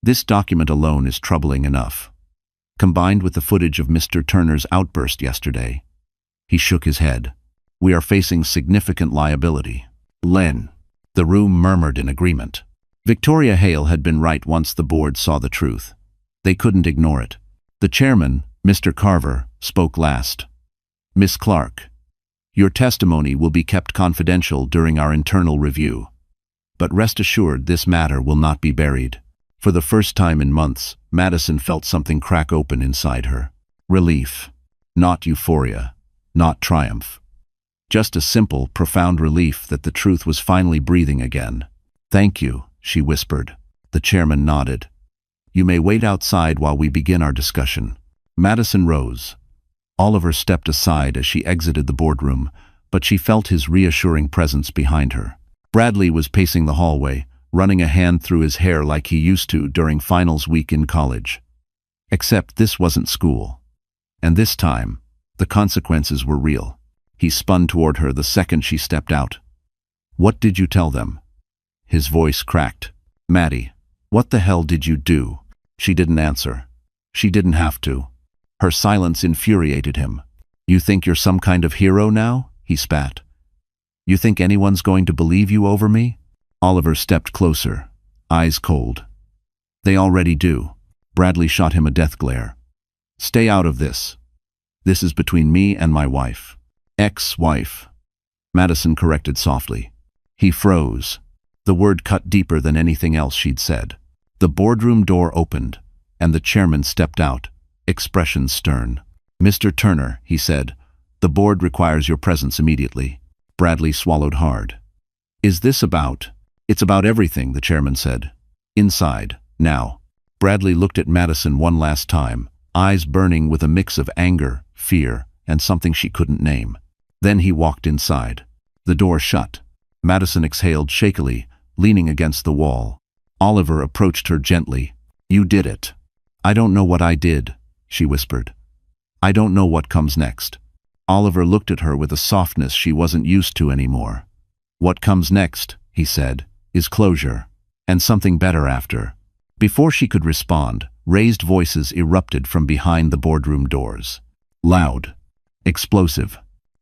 "This document alone is troubling enough. Combined with the footage of Mr. Turner's outburst yesterday." He shook his head. "We are facing significant liability." "Len." The room murmured in agreement. Victoria Hale had been right once the board saw the truth. They couldn't ignore it. The chairman, Mr. Carver, spoke last. "Miss Clark, your testimony will be kept confidential during our internal review. But rest assured this matter will not be buried." For the first time in months, Madison felt something crack open inside her. Relief. Not euphoria. Not triumph. Just a simple, profound relief that the truth was finally breathing again. "Thank you," she whispered. The chairman nodded. "You may wait outside while we begin our discussion." Madison rose. Oliver stepped aside as she exited the boardroom, but she felt his reassuring presence behind her. Bradley was pacing the hallway, running a hand through his hair like he used to during finals week in college. Except this wasn't school. And this time, the consequences were real. He spun toward her the second she stepped out. "What did you tell them?" His voice cracked. "Maddie, what the hell did you do?" She didn't answer. She didn't have to. Her silence infuriated him. "You think you're some kind of hero now?" he spat. "You think anyone's going to believe you over me?" Oliver stepped closer, eyes cold. "They already do." Bradley shot him a death glare. "Stay out of this. This is between me and my wife." "Ex-wife," Madison corrected softly. He froze. The word cut deeper than anything else she'd said. The boardroom door opened, and the chairman stepped out, expression stern. "Mr. Turner," he said, "the board requires your presence immediately." Bradley swallowed hard. "Is this about?" "It's about everything," the chairman said. "Inside, now." Bradley looked at Madison one last time, eyes burning with a mix of anger, fear, and something she couldn't name. Then he walked inside. The door shut. Madison exhaled shakily, leaning against the wall. Oliver approached her gently. "You did it." "I don't know what I did," she whispered. "I don't know what comes next." Oliver looked at her with a softness she wasn't used to anymore. "What comes next," he said, "is closure. And something better after." Before she could respond, raised voices erupted from behind the boardroom doors. Loud. Explosive.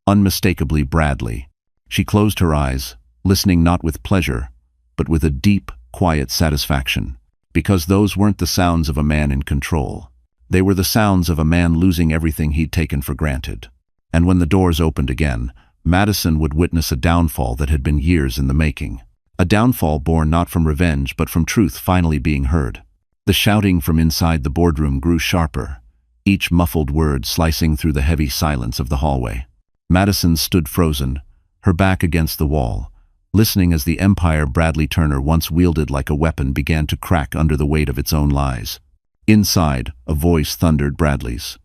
Unmistakably Bradley. She closed her eyes, listening not with pleasure, but with a deep, quiet satisfaction. Because those weren't the sounds of a man in control. They were the sounds of a man losing everything he'd taken for granted. And when the doors opened again, Madison would witness a downfall that had been years in the making. A downfall born not from revenge but from truth finally being heard. The shouting from inside the boardroom grew sharper, each muffled word slicing through the heavy silence of the hallway. Madison stood frozen, her back against the wall, listening as the empire Bradley Turner once wielded like a weapon began to crack under the weight of its own lies. Inside, a voice thundered Bradley's.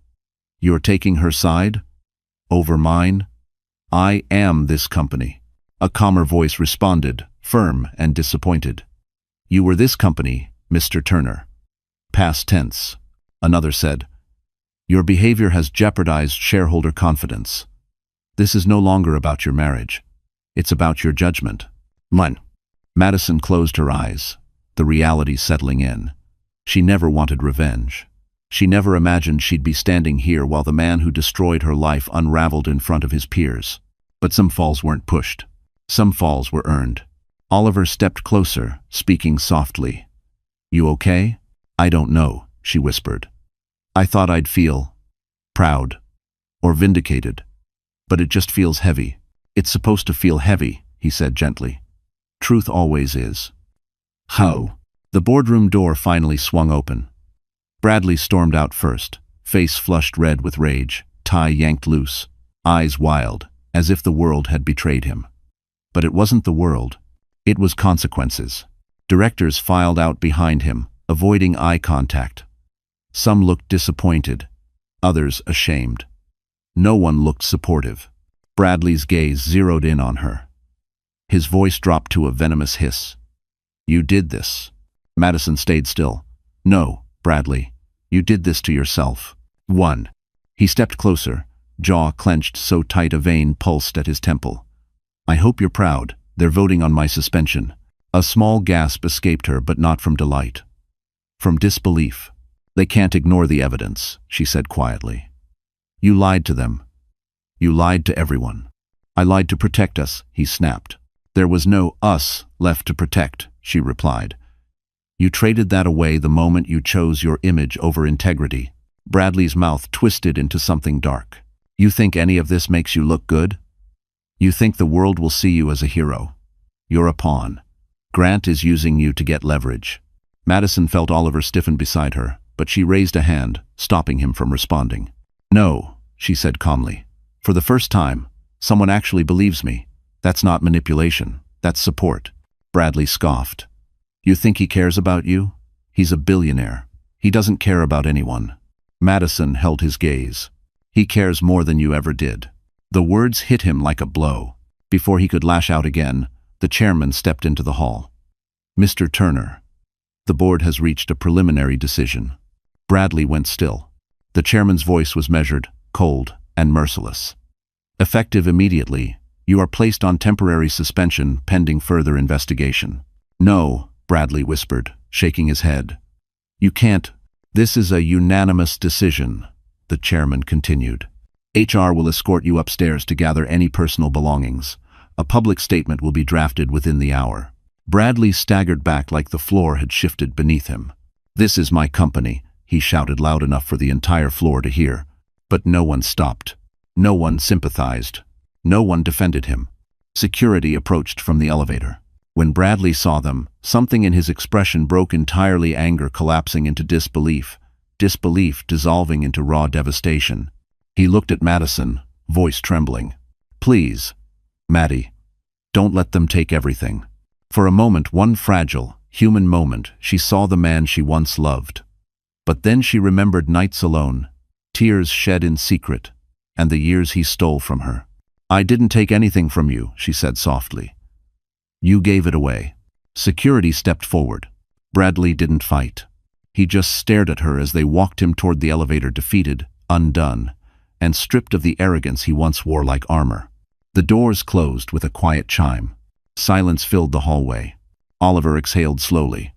"You're taking her side? Over mine? I am this company." A calmer voice responded, firm and disappointed. "You were this company, Mr. Turner." Past tense. Another said, "Your behavior has jeopardized shareholder confidence. This is no longer about your marriage. It's about your judgment." Mine. Madison closed her eyes, the reality settling in. She never wanted revenge. She never imagined she'd be standing here while the man who destroyed her life unraveled in front of his peers. But some falls weren't pushed. Some falls were earned. Oliver stepped closer, speaking softly. "You okay?" "I don't know," she whispered. "I thought I'd feel proud or vindicated, but it just feels heavy." "It's supposed to feel heavy," he said gently. "Truth always is." How? The boardroom door finally swung open. Bradley stormed out first, face flushed red with rage, tie yanked loose, eyes wild, as if the world had betrayed him. But it wasn't the world. It was consequences. Directors filed out behind him, avoiding eye contact. Some looked disappointed, others ashamed. No one looked supportive. Bradley's gaze zeroed in on her. His voice dropped to a venomous hiss. "You did this." Madison stayed still. "No, Bradley. You did this to yourself." "One." He stepped closer, jaw clenched so tight a vein pulsed at his temple. "I hope you're proud. They're voting on my suspension." A small gasp escaped her, but not from delight. From disbelief. "They can't ignore the evidence," she said quietly. "You lied to them. You lied to everyone." "I lied to protect us," he snapped. "There was no us left to protect," she replied. "You traded that away the moment you chose your image over integrity." Bradley's mouth twisted into something dark. "You think any of this makes you look good? You think the world will see you as a hero? You're a pawn. Grant is using you to get leverage." Madison felt Oliver stiffen beside her, but she raised a hand, stopping him from responding. "No," she said calmly. "For the first time, someone actually believes me. That's not manipulation. That's support." Bradley scoffed. "You think he cares about you? He's a billionaire. He doesn't care about anyone." Madison held his gaze. "He cares more than you ever did." The words hit him like a blow. Before he could lash out again, the chairman stepped into the hall. "Mr. Turner, the board has reached a preliminary decision." Bradley went still. The chairman's voice was measured, cold, and merciless. "Effective immediately, you are placed on temporary suspension pending further investigation." "No," Bradley whispered, shaking his head. "You can't." "This is a unanimous decision," the chairman continued. "HR will escort you upstairs to gather any personal belongings. A public statement will be drafted within the hour." Bradley staggered back like the floor had shifted beneath him. "This is my company," he shouted loud enough for the entire floor to hear. But no one stopped. No one sympathized. No one defended him. Security approached from the elevator. When Bradley saw them, something in his expression broke entirely, anger collapsing into disbelief, disbelief dissolving into raw devastation. He looked at Madison, voice trembling. "Please, Maddie, don't let them take everything." For a moment, one fragile, human moment, she saw the man she once loved. But then she remembered nights alone, tears shed in secret, and the years he stole from her. "I didn't take anything from you," she said softly. "You gave it away." Security stepped forward. Bradley didn't fight. He just stared at her as they walked him toward the elevator, defeated, undone, and stripped of the arrogance he once wore like armor. The doors closed with a quiet chime. Silence filled the hallway. Oliver exhaled slowly.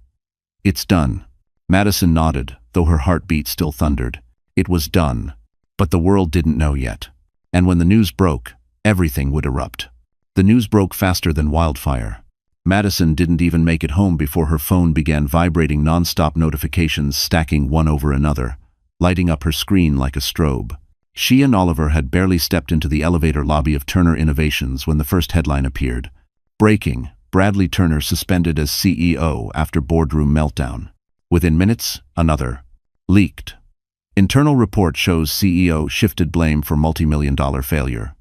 "It's done." Madison nodded, though her heartbeat still thundered. It was done. But the world didn't know yet. And when the news broke, everything would erupt. The news broke faster than wildfire. Madison didn't even make it home before her phone began vibrating, non-stop notifications stacking one over another. lighting up her screen like a strobe. She and Oliver had barely stepped into the elevator lobby of Turner Innovations when the first headline appeared. Breaking: Bradley Turner suspended as CEO after boardroom meltdown. Within minutes, another. Leaked. Internal report shows CEO shifted blame for multi-million-dollar failure.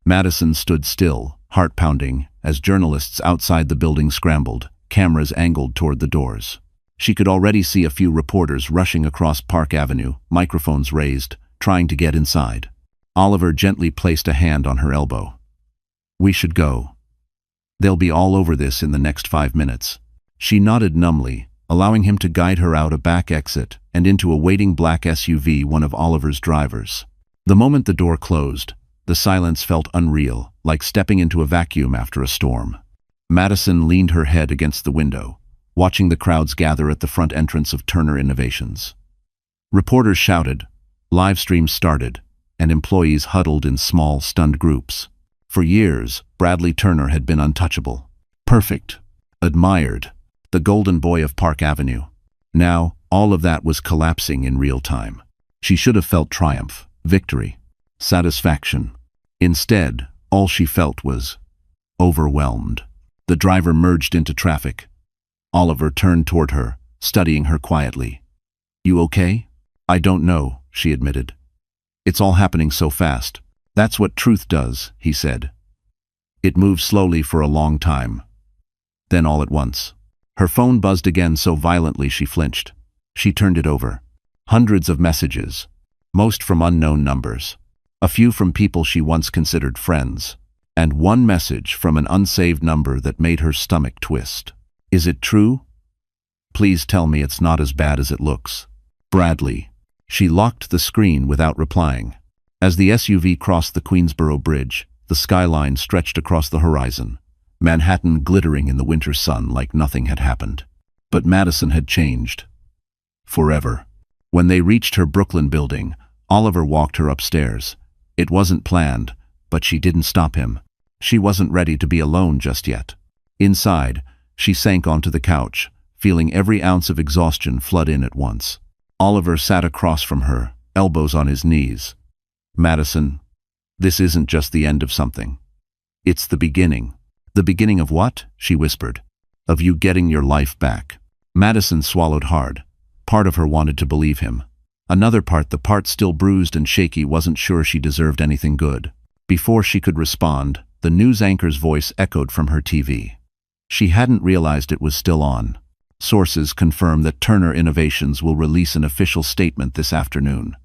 Madison stood still, heart pounding, as journalists outside the building scrambled, cameras angled toward the doors. She could already see a few reporters rushing across Park Avenue, microphones raised, trying to get inside. Oliver gently placed a hand on her elbow. "We should go. They'll be all over this in the next 5 minutes." She nodded numbly, allowing him to guide her out a back exit and into a waiting black SUV, one of Oliver's drivers. The moment the door closed, the silence felt unreal, like stepping into a vacuum after a storm. Madison leaned her head against the window, watching the crowds gather at the front entrance of Turner Innovations. Reporters shouted, live streams started, and employees huddled in small, stunned groups. For years, Bradley Turner had been untouchable. Perfect. Admired. The golden boy of Park Avenue. Now, all of that was collapsing in real time. She should have felt triumph, victory, satisfaction. Instead, all she felt was overwhelmed. The driver merged into traffic. Oliver turned toward her, studying her quietly. "You okay?" "I don't know," she admitted. "It's all happening so fast." "That's what truth does," he said. It moved slowly for a long time. Then all at once, her phone buzzed again so violently she flinched. She turned it over. Hundreds of messages, most from unknown numbers. A few from people she once considered friends. And one message from an unsaved number that made her stomach twist. "Is it true? Please tell me it's not as bad as it looks. Bradley." She locked the screen without replying. As the SUV crossed the Queensboro Bridge, the skyline stretched across the horizon, Manhattan glittering in the winter sun like nothing had happened. But Madison had changed. Forever. When they reached her Brooklyn building, Oliver walked her upstairs. It wasn't planned, but she didn't stop him. She wasn't ready to be alone just yet. Inside, she sank onto the couch, feeling every ounce of exhaustion flood in at once. Oliver sat across from her, elbows on his knees. "Madison, this isn't just the end of something. It's the beginning." "The beginning of what?" she whispered. "Of you getting your life back." Madison swallowed hard. Part of her wanted to believe him. Another part, the part still bruised and shaky, wasn't sure she deserved anything good. Before she could respond, the news anchor's voice echoed from her TV. She hadn't realized it was still on. Sources confirm that Turner Innovations will release an official statement this afternoon.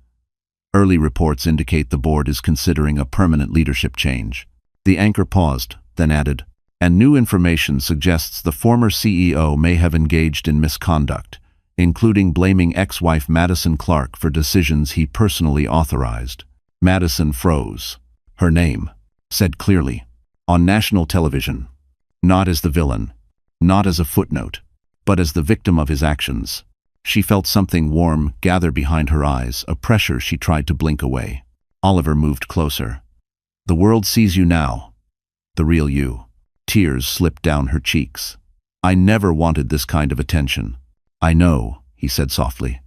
Early reports indicate the board is considering a permanent leadership change. The anchor paused, then added, "And new information suggests the former CEO may have engaged in misconduct, including blaming ex-wife Madison Clark for decisions he personally authorized." Madison froze. Her name, said clearly, on national television, not as the villain, not as a footnote, but as the victim of his actions. She felt something warm gather behind her eyes, a pressure she tried to blink away. Oliver moved closer. "The world sees you now. The real you." Tears slipped down her cheeks. "I never wanted this kind of attention." "I know," he said softly.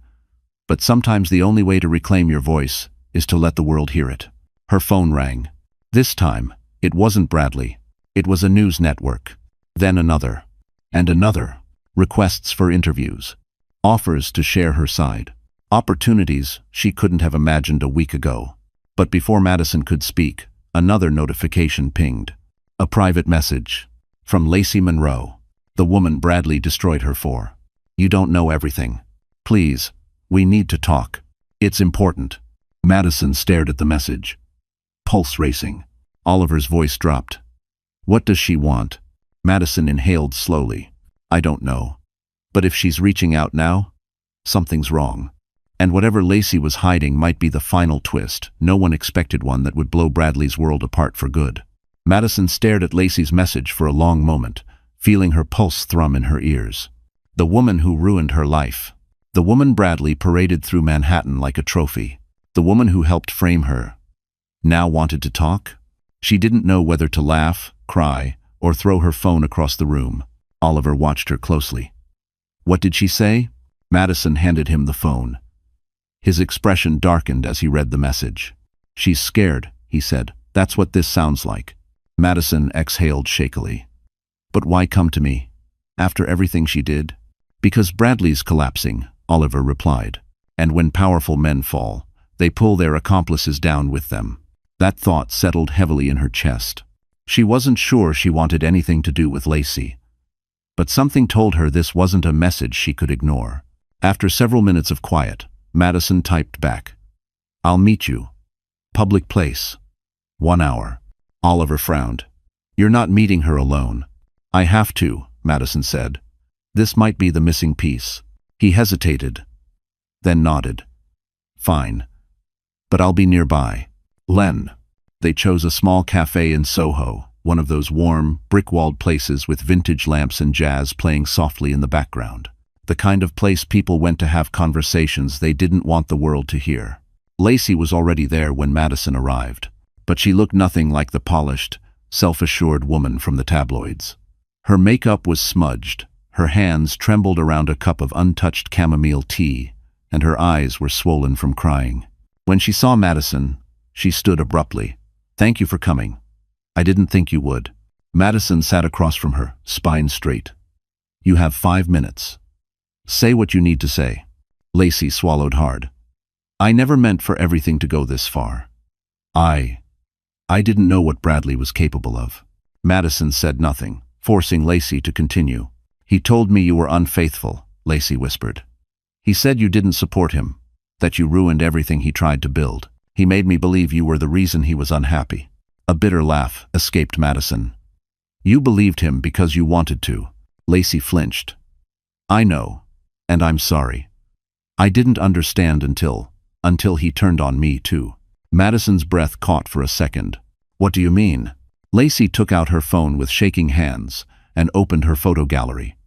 "But sometimes the only way to reclaim your voice is to let the world hear it." Her phone rang. This time, it wasn't Bradley. It was a news network. Then another. And another. Requests for interviews. Offers to share her side. Opportunities she couldn't have imagined a week ago. But before Madison could speak, another notification pinged. A private message. From Lacey Monroe, the woman Bradley destroyed her for. "You don't know everything. Please, we need to talk. It's important." Madison stared at the message. Pulse racing. Oliver's voice dropped. "What does she want?" Madison inhaled slowly. "I don't know. But if she's reaching out now, something's wrong. And whatever Lacey was hiding might be the final twist. No one expected one that would blow Bradley's world apart for good." Madison stared at Lacey's message for a long moment, feeling her pulse thrum in her ears. The woman who ruined her life. The woman Bradley paraded through Manhattan like a trophy. The woman who helped frame her. Now wanted to talk? She didn't know whether to laugh, cry, or throw her phone across the room. Oliver watched her closely. "What did she say?" Madison handed him the phone. His expression darkened as he read the message. "She's scared," he said. "That's what this sounds like." Madison exhaled shakily. "But why come to me? After everything she did?" "Because Bradley's collapsing," Oliver replied. "And when powerful men fall, they pull their accomplices down with them." That thought settled heavily in her chest. She wasn't sure she wanted anything to do with Lacey, but something told her this wasn't a message she could ignore. After several minutes of quiet, Madison typed back, "I'll meet you. Public place. 1 hour." Oliver frowned. "You're not meeting her alone." "I have to," Madison said. "This might be the missing piece." He hesitated, then nodded. "Fine. But I'll be nearby." Len. They chose a small cafe in Soho, one of those warm, brick-walled places with vintage lamps and jazz playing softly in the background. The kind of place people went to have conversations they didn't want the world to hear. Lacey was already there when Madison arrived, but she looked nothing like the polished, self-assured woman from the tabloids. Her makeup was smudged, her hands trembled around a cup of untouched chamomile tea, and her eyes were swollen from crying. When she saw Madison, she stood abruptly. "Thank you for coming. I didn't think you would." Madison sat across from her, spine straight. "You have 5 minutes. Say what you need to say." Lacey swallowed hard. "I never meant for everything to go this far. I didn't know what Bradley was capable of." Madison said nothing, forcing Lacey to continue. "He told me you were unfaithful," Lacey whispered. "He said you didn't support him, that you ruined everything he tried to build. He made me believe you were the reason he was unhappy." A bitter laugh escaped Madison. "You believed him because you wanted to." Lacey flinched. "I know, and I'm sorry. I didn't understand until he turned on me too." Madison's breath caught for a second. "What do you mean?" Lacey took out her phone with shaking hands and opened her photo gallery.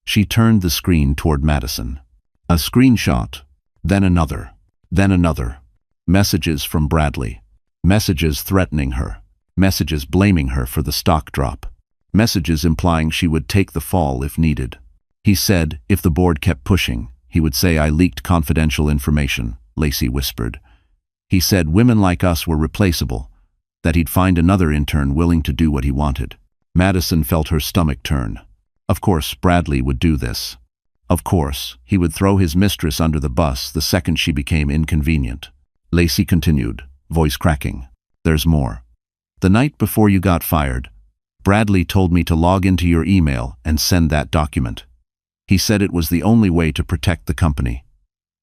She turned the screen toward Madison. A screenshot, then another, then another. Messages from Bradley. Messages threatening her. Messages blaming her for the stock drop. Messages implying she would take the fall if needed. He said if the board kept pushing, he would say I leaked confidential information, Lacey whispered. He said women like us were replaceable, that he'd find another intern willing to do what he wanted. Madison felt her stomach turn. Of course Bradley would do this. Of course, he would throw his mistress under the bus the second she became inconvenient. Lacey continued, voice cracking. "There's more. The night before you got fired, Bradley told me to log into your email and send that document. He said it was the only way to protect the company.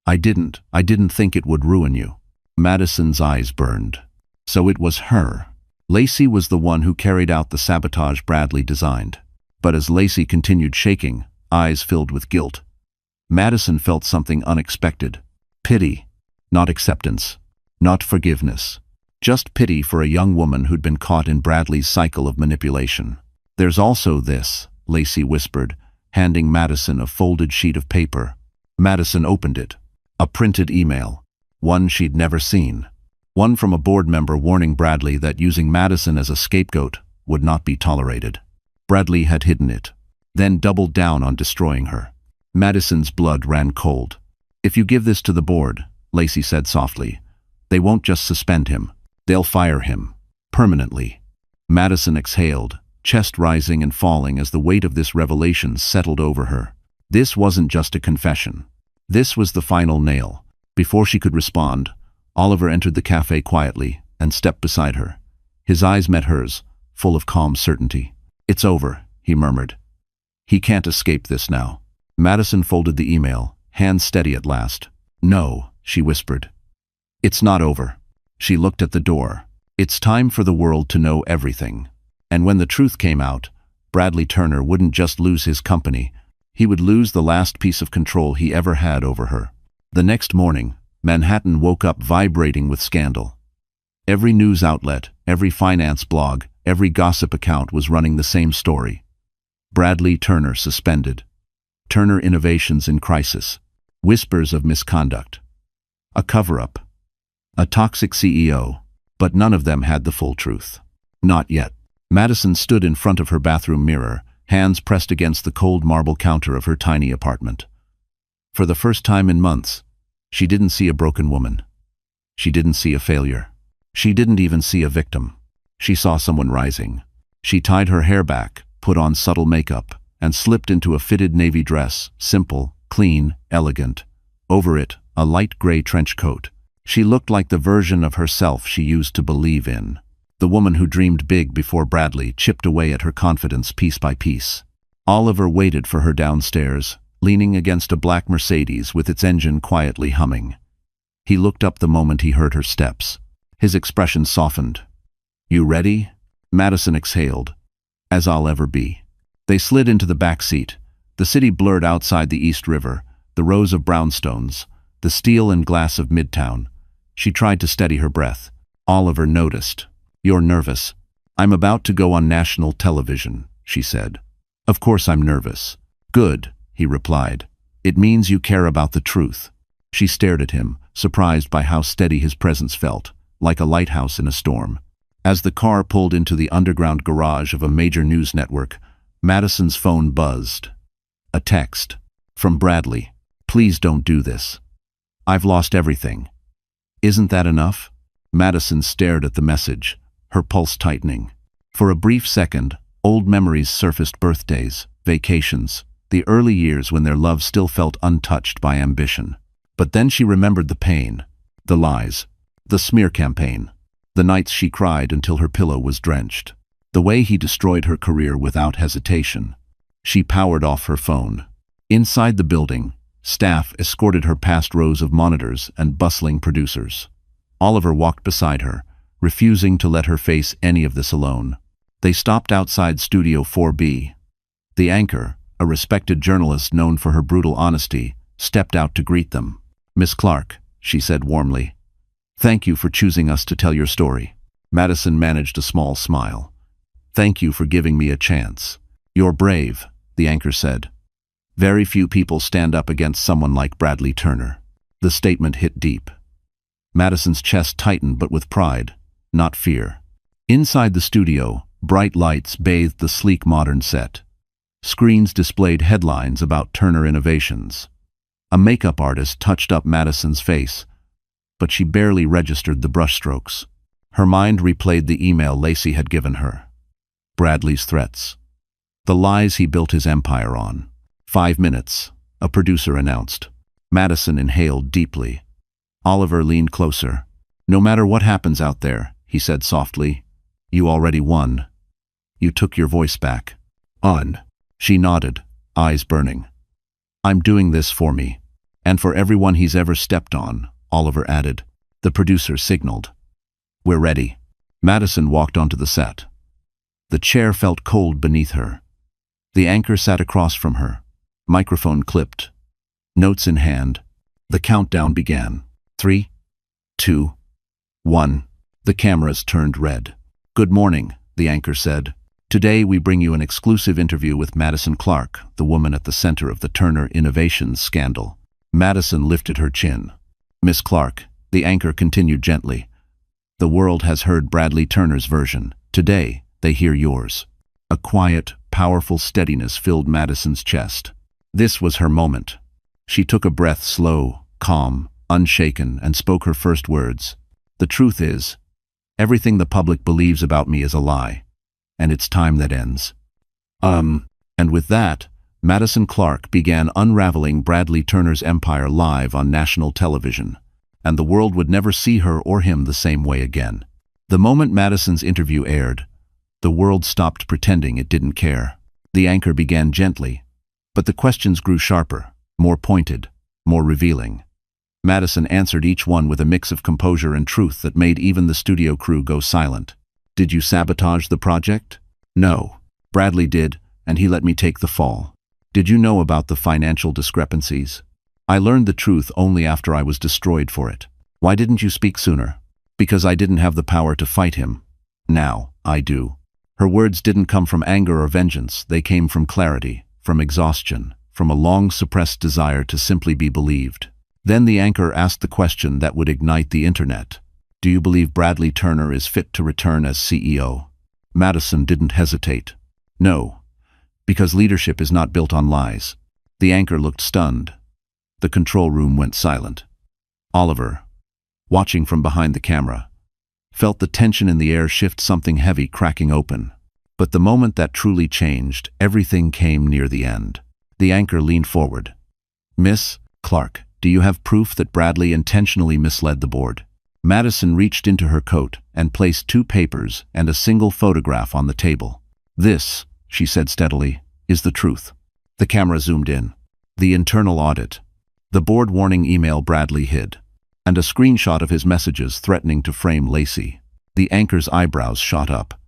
I didn't think it would ruin you." Madison's eyes burned. So it was her. Lacey was the one who carried out the sabotage Bradley designed. But as Lacey continued shaking, eyes filled with guilt, Madison felt something unexpected. Pity. Not acceptance. Not forgiveness. Just pity for a young woman who'd been caught in Bradley's cycle of manipulation. "There's also this," Lacey whispered, handing Madison a folded sheet of paper. Madison opened it. A printed email. One she'd never seen. One from a board member warning Bradley that using Madison as a scapegoat would not be tolerated. Bradley had hidden it, then doubled down on destroying her. Madison's blood ran cold. "If you give this to the board," Lacey said softly, "they won't just suspend him. They'll fire him. Permanently." Madison exhaled, chest rising and falling as the weight of this revelation settled over her. This wasn't just a confession. This was the final nail. Before she could respond, Oliver entered the cafe quietly and stepped beside her. His eyes met hers, full of calm certainty. "It's over," he murmured. "He can't escape this now." Madison folded the email, hands steady at last. "No," she whispered. "It's not over." She looked at the door. It's time for the world to know everything. And when the truth came out, Bradley Turner wouldn't just lose his company, he would lose the last piece of control he ever had over her. The next morning, Manhattan woke up vibrating with scandal. Every news outlet, every finance blog, every gossip account was running the same story. Bradley Turner suspended. Turner Innovations in crisis. Whispers of misconduct. A cover-up. A toxic CEO. But none of them had the full truth. Not yet. Madison stood in front of her bathroom mirror, hands pressed against the cold marble counter of her tiny apartment. For the first time in months, She didn't see a broken woman. She didn't see a failure. She didn't even see a victim. She saw someone rising. She tied her hair back, put on subtle makeup, and slipped into a fitted navy dress, simple, clean, elegant. Over it, a light gray trench coat. She looked like the version of herself she used to believe in. The woman who dreamed big before Bradley chipped away at her confidence piece by piece. Oliver waited for her downstairs, leaning against a black Mercedes with its engine quietly humming. He looked up the moment he heard her steps. His expression softened. "You ready?" Madison exhaled. "As I'll ever be." They slid into the back seat. The city blurred outside the East River, the rows of brownstones, the steel and glass of Midtown. She tried to steady her breath. Oliver noticed. "You're nervous." "I'm about to go on national television," she said. "Of course I'm nervous." "Good," he replied. "It means you care about the truth." She stared at him, surprised by how steady his presence felt, like a lighthouse in a storm. As the car pulled into the underground garage of a major news network, Madison's phone buzzed. A text. From Bradley. "Please don't do this. I've lost everything." "Isn't that enough?" Madison stared at the message, her pulse tightening. For a brief second, old memories surfaced: birthdays, vacations, the early years when their love still felt untouched by ambition. But then she remembered the pain, the lies, the smear campaign, the nights she cried until her pillow was drenched, the way he destroyed her career without hesitation. She powered off her phone. Inside the building, staff escorted her past rows of monitors and bustling producers. Oliver walked beside her, refusing to let her face any of this alone. They stopped outside Studio 4B. The anchor, a respected journalist known for her brutal honesty, stepped out to greet them. "Miss Clark," she said warmly. "Thank you for choosing us to tell your story." Madison managed a small smile. "Thank you for giving me a chance." "You're brave," the anchor said. "Very few people stand up against someone like Bradley Turner." The statement hit deep. Madison's chest tightened, but with pride, not fear. Inside the studio, bright lights bathed the sleek modern set. Screens displayed headlines about Turner innovations. A makeup artist touched up Madison's face, but she barely registered the brushstrokes. Her mind replayed the email Lacey had given her. Bradley's threats. The lies he built his empire on. 5 minutes, a producer announced. Madison inhaled deeply. Oliver leaned closer. "No matter what happens out there," he said softly, "you already won. You took your voice back." "On." She nodded, eyes burning. "I'm doing this for me. And for everyone he's ever stepped on," Oliver added. The producer signaled. "We're ready." Madison walked onto the set. The chair felt cold beneath her. The anchor sat across from her, microphone clipped, notes in hand. The countdown began. 3, 2, 1. The cameras turned red. "Good morning," the anchor said. "Today we bring you an exclusive interview with Madison Clark, the woman at the center of the Turner Innovations scandal." Madison lifted her chin. "Miss Clark," the anchor continued gently, "the world has heard Bradley Turner's version. Today, they hear yours." A quiet, powerful steadiness filled Madison's chest. This was her moment. She took a breath, slow, calm, unshaken, and spoke her first words. "The truth is, everything the public believes about me is a lie, and it's time that ends." And with that, Madison Clark began unraveling Bradley Turner's empire live on national television, and the world would never see her or him the same way again. The moment Madison's interview aired, the world stopped pretending it didn't care. The anchor began gently, but the questions grew sharper, more pointed, more revealing. Madison answered each one with a mix of composure and truth that made even the studio crew go silent. "Did you sabotage the project?" "No. Bradley did, and he let me take the fall." "Did you know about the financial discrepancies?" "I learned the truth only after I was destroyed for it." "Why didn't you speak sooner?" "Because I didn't have the power to fight him. Now, I do." Her words didn't come from anger or vengeance. They came from clarity, from exhaustion, from a long-suppressed desire to simply be believed. Then the anchor asked the question that would ignite the internet. "Do you believe Bradley Turner is fit to return as CEO?" Madison didn't hesitate. "No, because leadership is not built on lies." The anchor looked stunned. The control room went silent. Oliver, watching from behind the camera, felt the tension in the air shift, something heavy cracking open. But the moment that truly changed, everything came near the end. The anchor leaned forward. "Miss Clark, do you have proof that Bradley intentionally misled the board?" Madison reached into her coat and placed 2 papers and a single photograph on the table. "This," she said steadily, "is the truth." The camera zoomed in. The internal audit, the board warning email Bradley hid, and a screenshot of his messages threatening to frame Lacey. The anchor's eyebrows shot up.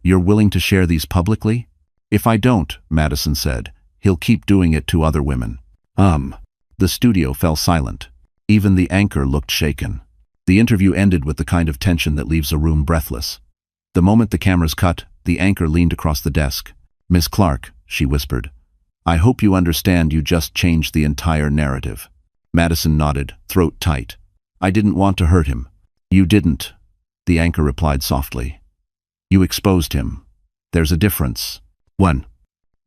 "You're willing to share these publicly?" "If I don't," Madison said, "he'll keep doing it to other women." The studio fell silent. Even the anchor looked shaken. The interview ended with the kind of tension that leaves a room breathless. The moment the cameras cut, the anchor leaned across the desk. "Miss Clark," she whispered, "I hope you understand you just changed the entire narrative." Madison nodded, throat tight. "I didn't want to hurt him." "You didn't," the anchor replied softly. "You exposed him. There's a difference." 1.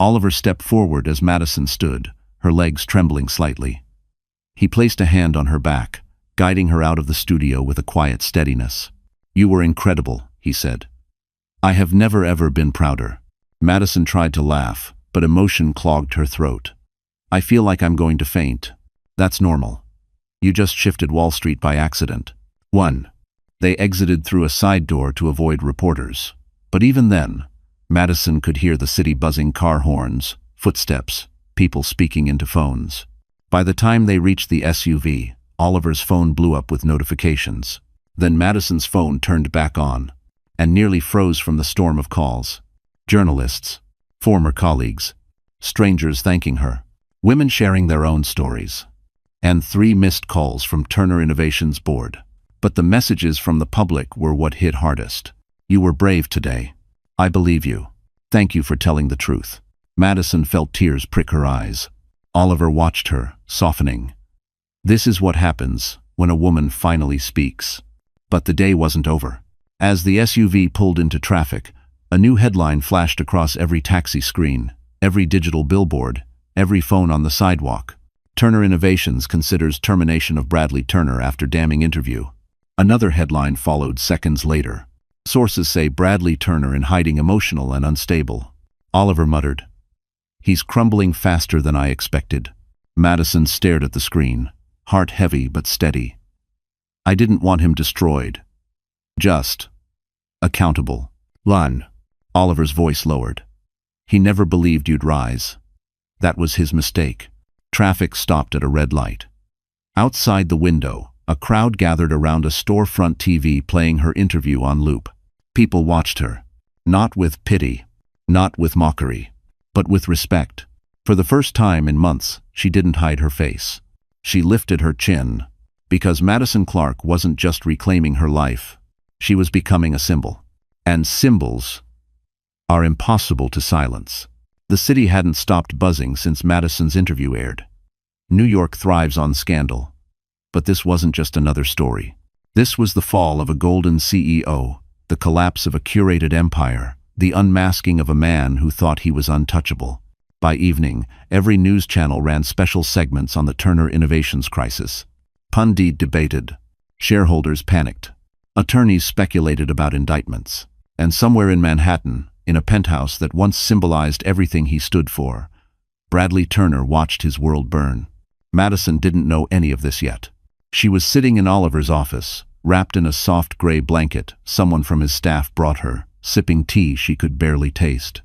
Oliver stepped forward as Madison stood, her legs trembling slightly. He placed a hand on her back, guiding her out of the studio with a quiet steadiness. "You were incredible," he said. "I have never ever been prouder." Madison tried to laugh, but emotion clogged her throat. "I feel like I'm going to faint." "That's normal. You just shifted Wall Street by accident." 1. They exited through a side door to avoid reporters. But even then, Madison could hear the city buzzing car horns, footsteps, people speaking into phones. By the time they reached the SUV, Oliver's phone blew up with notifications. Then Madison's phone turned back on, and nearly froze from the storm of calls. Journalists, former colleagues, strangers thanking her, women sharing their own stories, and 3 missed calls from Turner Innovation's board. But the messages from the public were what hit hardest. "You were brave today. I believe you. Thank you for telling the truth." Madison felt tears prick her eyes. Oliver watched her, softening. This is what happens when a woman finally speaks. But the day wasn't over. As the SUV pulled into traffic, a new headline flashed across every taxi screen, every digital billboard, every phone on the sidewalk. "Turner Innovations considers termination of Bradley Turner after damning interview." Another headline followed seconds later. "Sources say Bradley Turner in hiding, emotional and unstable." Oliver muttered, "He's crumbling faster than I expected." Madison stared at the screen, heart heavy but steady. "I didn't want him destroyed. Just accountable." "Lon," Oliver's voice lowered. "He never believed you'd rise. That was his mistake." Traffic stopped at a red light. Outside the window, a crowd gathered around a storefront TV playing her interview on loop. People watched her, not with pity, not with mockery, but with respect. For the first time in months, she didn't hide her face. She lifted her chin, because Madison Clark wasn't just reclaiming her life. She was becoming a symbol. And symbols are impossible to silence. The city hadn't stopped buzzing since Madison's interview aired. New York thrives on scandal. But this wasn't just another story. This was the fall of a golden CEO, the collapse of a curated empire, the unmasking of a man who thought he was untouchable. By evening, every news channel ran special segments on the Turner Innovations crisis. Pundits debated. Shareholders panicked. Attorneys speculated about indictments. And somewhere in Manhattan, in a penthouse that once symbolized everything he stood for, Bradley Turner watched his world burn. Madison didn't know any of this yet. She was sitting in Oliver's office, wrapped in a soft gray blanket someone from his staff brought her, sipping tea she could barely taste.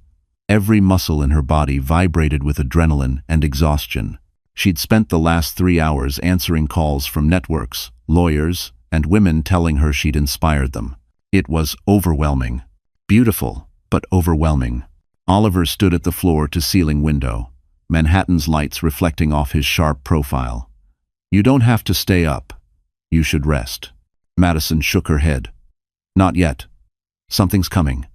Every muscle in her body vibrated with adrenaline and exhaustion. She'd spent the last 3 hours answering calls from networks, lawyers, and women telling her she'd inspired them. It was overwhelming. Beautiful, but overwhelming. Oliver stood at the floor-to-ceiling window, Manhattan's lights reflecting off his sharp profile. "You don't have to stay up. You should rest." Madison shook her head. "Not yet. Something's coming.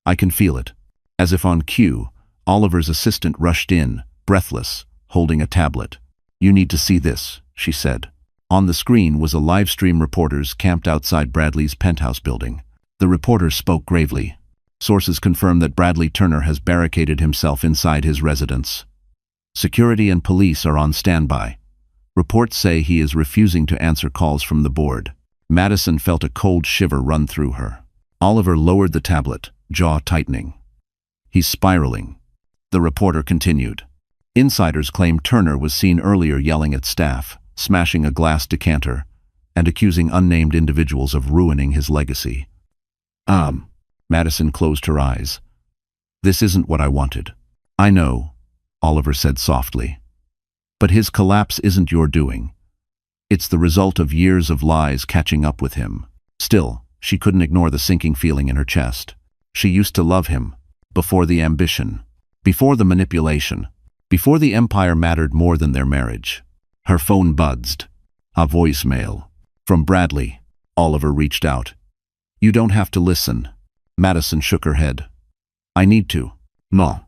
I can feel it." As if on cue, Oliver's assistant rushed in, breathless, holding a tablet. "You need to see this," she said. On the screen was a live stream reporters camped outside Bradley's penthouse building. The reporters spoke gravely. "Sources confirm that Bradley Turner has barricaded himself inside his residence. Security and police are on standby." Reports say he is refusing to answer calls from the board. Madison felt a cold shiver run through her. Oliver lowered the tablet, jaw tightening. He's spiraling. The reporter continued. Insiders claim Turner was seen earlier yelling at staff, smashing a glass decanter, and accusing unnamed individuals of ruining his legacy. Madison closed her eyes. This isn't what I wanted. I know, Oliver said softly. But his collapse isn't your doing. It's the result of years of lies catching up with him. Still, she couldn't ignore the sinking feeling in her chest. She used to love him, before the ambition, before the manipulation, before the empire mattered more than their marriage. Her phone buzzed. A voicemail. From Bradley. Oliver reached out. You don't have to listen. Madison shook her head. I need to. No.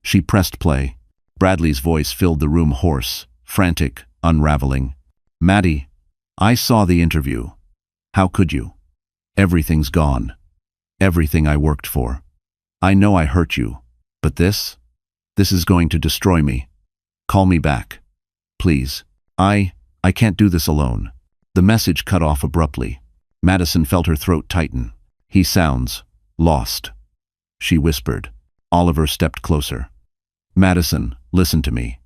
She pressed play. Bradley's voice filled the room hoarse, frantic, unraveling. Maddie, I saw the interview. How could you? Everything's gone. Everything I worked for. I know I hurt you, but this is going to destroy me. Call me back. Please. I can't do this alone. The message cut off abruptly. Madison felt her throat tighten. He sounds lost. She whispered. Oliver stepped closer. Madison, listen to me.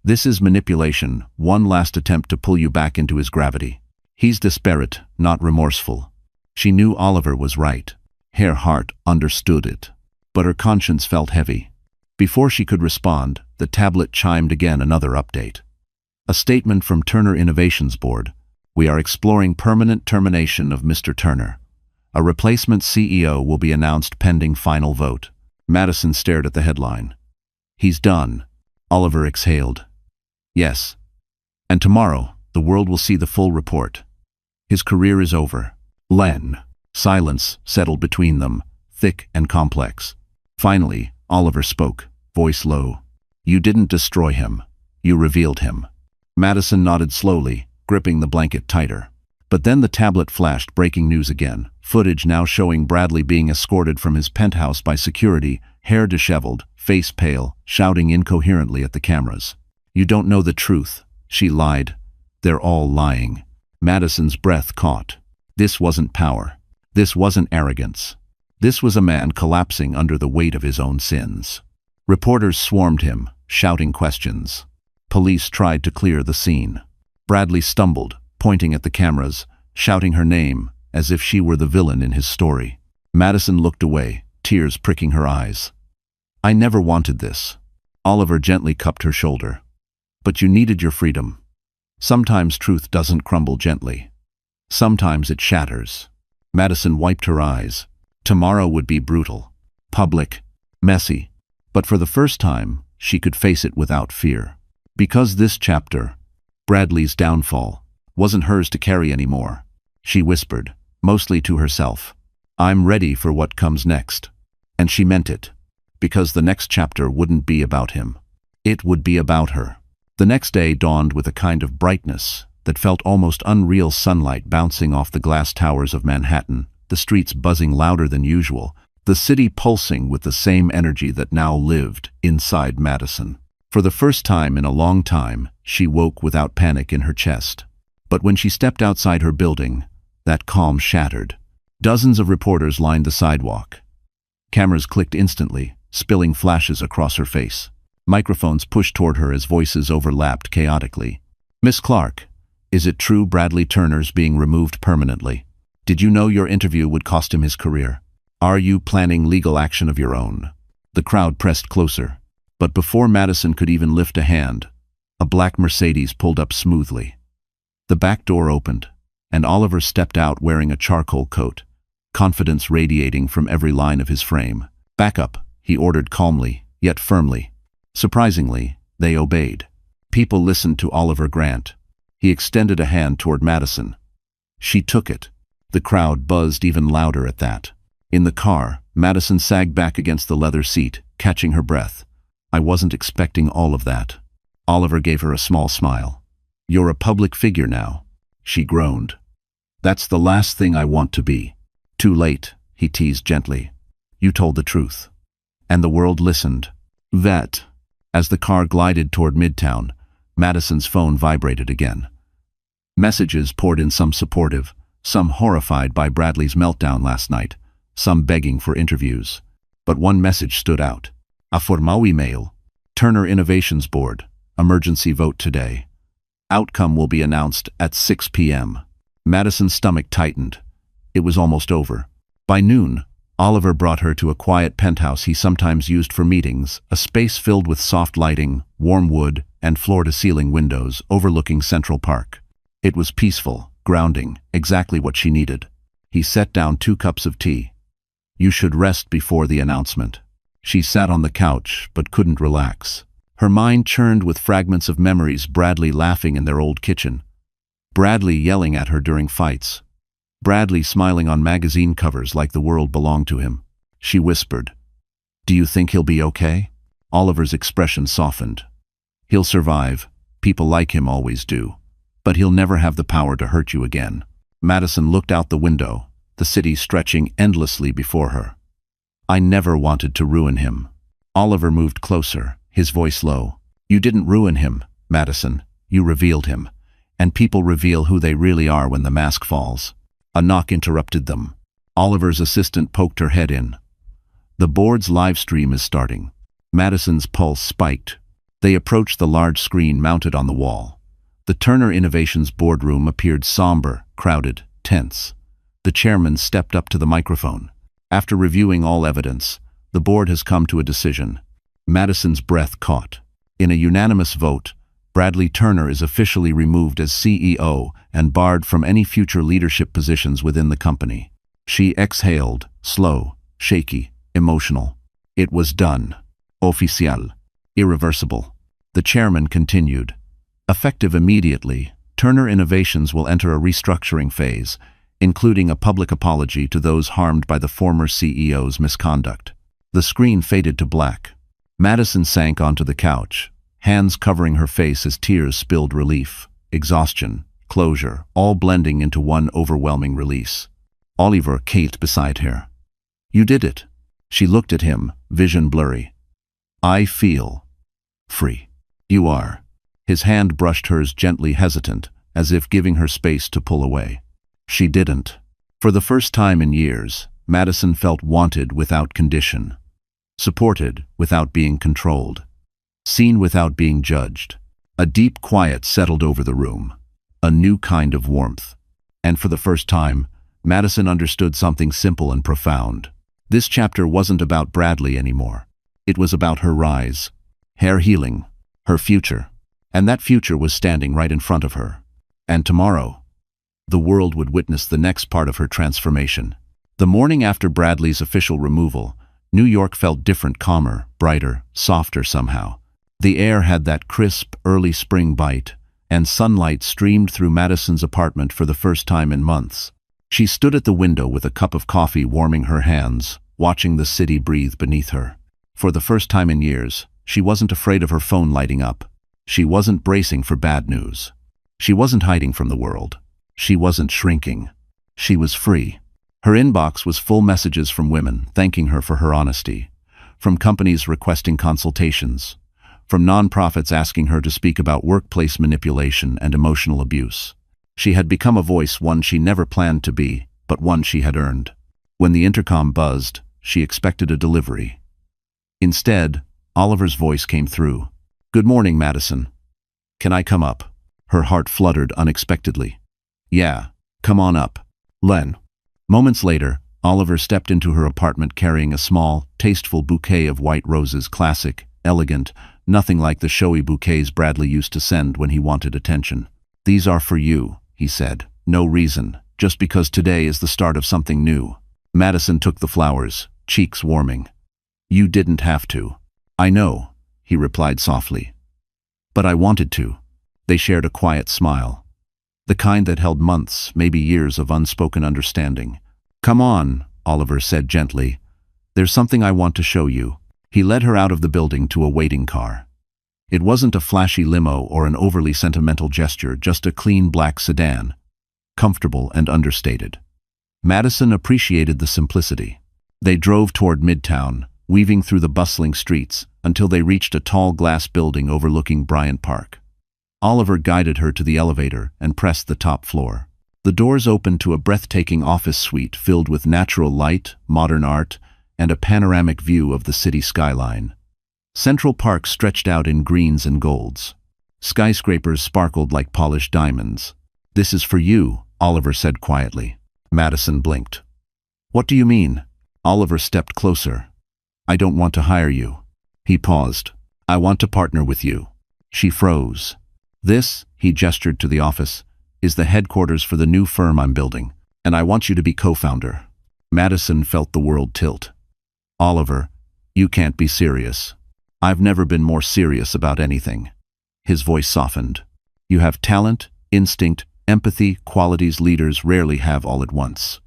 This is manipulation, one last attempt to pull you back into his gravity. He's desperate, not remorseful. She knew Oliver was right. Her heart understood it. But her conscience felt heavy. Before she could respond, the tablet chimed again another update. A statement from Turner Innovations Board. We are exploring permanent termination of Mr. Turner. A replacement CEO will be announced pending final vote. Madison stared at the headline. He's done. Oliver exhaled. Yes. And tomorrow, the world will see the full report. His career is over. Len. Silence settled between them, thick and complex. Finally, Oliver spoke, voice low. You didn't destroy him. You revealed him. Madison nodded slowly, gripping the blanket tighter. But then the tablet flashed breaking news again, footage now showing Bradley being escorted from his penthouse by security, hair disheveled, face pale, shouting incoherently at the cameras. You don't know the truth. She lied. They're all lying. Madison's breath caught. This wasn't power. This wasn't arrogance. This was a man collapsing under the weight of his own sins. Reporters swarmed him, shouting questions. Police tried to clear the scene. Bradley stumbled, pointing at the cameras, shouting her name, as if she were the villain in his story. Madison looked away, tears pricking her eyes. I never wanted this. Oliver gently cupped her shoulder. But you needed your freedom. Sometimes truth doesn't crumble gently. Sometimes it shatters. Madison wiped her eyes. Tomorrow would be brutal, public, messy, but for the first time, she could face it without fear. Because this chapter, Bradley's downfall, wasn't hers to carry anymore. She whispered, mostly to herself, I'm ready for what comes next. And she meant it, because the next chapter wouldn't be about him. It would be about her. The next day dawned with a kind of brightness that felt almost unreal, sunlight bouncing off the glass towers of Manhattan, the streets buzzing louder than usual, the city pulsing with the same energy that now lived inside Madison. For the first time in a long time, she woke without panic in her chest. But when she stepped outside her building, that calm shattered. Dozens of reporters lined the sidewalk. Cameras clicked instantly, spilling flashes across her face. Microphones pushed toward her as voices overlapped chaotically. Miss Clark, is it true Bradley Turner's being removed permanently? Did you know your interview would cost him his career? Are you planning legal action of your own? The crowd pressed closer. But before Madison could even lift a hand, a black Mercedes pulled up smoothly. The back door opened, and Oliver stepped out wearing a charcoal coat, confidence radiating from every line of his frame. Back up, he ordered calmly, yet firmly. Surprisingly, they obeyed. People listened to Oliver Grant. He extended a hand toward Madison. She took it. The crowd buzzed even louder at that. In the car, Madison sagged back against the leather seat, catching her breath. I wasn't expecting all of that. Oliver gave her a small smile. You're a public figure now, she groaned. That's the last thing I want to be. Too late, he teased gently. You told the truth. And the world listened. That, as the car glided toward Midtown, Madison's phone vibrated again. Messages poured in, some supportive, some horrified by Bradley's meltdown last night, some begging for interviews. But one message stood out. A formal email. Turner Innovations Board. Emergency vote today. Outcome will be announced at 6 p.m. Madison's stomach tightened. It was almost over. By noon, Oliver brought her to a quiet penthouse he sometimes used for meetings, a space filled with soft lighting, warm wood, and floor-to-ceiling windows overlooking Central Park. It was peaceful, grounding, exactly what she needed. He set down 2 cups of tea. You should rest before the announcement. She sat on the couch, but couldn't relax. Her mind churned with fragments of memories: Bradley laughing in their old kitchen, Bradley yelling at her during fights, Bradley smiling on magazine covers like the world belonged to him. She whispered, "Do you think he'll be okay?" Oliver's expression softened. "He'll survive. People like him always do. But he'll never have the power to hurt you again." Madison looked out the window, the city stretching endlessly before her. "I never wanted to ruin him." Oliver moved closer, his voice low. "You didn't ruin him, Madison. You revealed him. And people reveal who they really are when the mask falls." A knock interrupted them. Oliver's assistant poked her head in. "The board's live stream is starting." Madison's pulse spiked. They approached the large screen mounted on the wall. The Turner Innovations boardroom appeared somber, crowded, tense. The chairman stepped up to the microphone. "After reviewing all evidence, the board has come to a decision." Madison's breath caught. In a unanimous vote, Bradley Turner is officially removed as CEO and barred from any future leadership positions within the company. She exhaled, slow, shaky, emotional. It was done. Oficial. Irreversible. The chairman continued. "Effective immediately, Turner Innovations will enter a restructuring phase, including a public apology to those harmed by the former CEO's misconduct." The screen faded to black. Madison sank onto the couch, hands covering her face as tears spilled relief, exhaustion, closure, all blending into one overwhelming release. Oliver cate beside her. "You did it." She looked at him, vision blurry. "I feel free." "You are." His hand brushed hers gently, hesitant, as if giving her space to pull away. She didn't. For the first time in years, Madison felt wanted without condition, supported without being controlled, seen without being judged. A deep quiet settled over the room, a new kind of warmth. And for the first time, Madison understood something simple and profound. This chapter wasn't about Bradley anymore. It was about her rise, her healing, her future. And that future was standing right in front of her. And tomorrow, the world would witness the next part of her transformation. The morning after Bradley's official removal, New York felt different, calmer, brighter, softer somehow. The air had that crisp, early spring bite, and sunlight streamed through Madison's apartment for the first time in months. She stood at the window with a cup of coffee warming her hands, watching the city breathe beneath her. For the first time in years, she wasn't afraid of her phone lighting up. She wasn't bracing for bad news. She wasn't hiding from the world. She wasn't shrinking. She was free. Her inbox was full messages from women thanking her for her honesty, from companies requesting consultations, from nonprofits asking her to speak about workplace manipulation and emotional abuse. She had become a voice, one she never planned to be, but one she had earned. When the intercom buzzed, she expected a delivery. Instead, Oliver's voice came through. "Good morning, Madison. Can I come up?" Her heart fluttered unexpectedly. "Yeah, come on up, Len." Moments later, Oliver stepped into her apartment carrying a small, tasteful bouquet of white roses, classic, elegant, nothing like the showy bouquets Bradley used to send when he wanted attention. "These are for you," he said. "No reason, just because today is the start of something new." Madison took the flowers, cheeks warming. "You didn't have to." "I know," he replied softly. "But I wanted to." They shared a quiet smile, the kind that held months, maybe years of unspoken understanding. "Come on," Oliver said gently. "There's something I want to show you." He led her out of the building to a waiting car. It wasn't a flashy limo or an overly sentimental gesture, just a clean black sedan, comfortable and understated. Madison appreciated the simplicity. They drove toward Midtown, weaving through the bustling streets, until they reached a tall glass building overlooking Bryant Park. Oliver guided her to the elevator and pressed the top floor. The doors opened to a breathtaking office suite filled with natural light, modern art, and a panoramic view of the city skyline. Central Park stretched out in greens and golds. Skyscrapers sparkled like polished diamonds. "This is for you," Oliver said quietly. Madison blinked. "What do you mean?" Oliver stepped closer. "I don't want to hire you." He paused. "I want to partner with you." She froze. "This," he gestured to the office, "is the headquarters for the new firm I'm building, and I want you to be co-founder." Madison felt the world tilt. "Oliver, you can't be serious." "I've never been more serious about anything." His voice softened. "You have talent, instinct, empathy, qualities leaders rarely have all at once.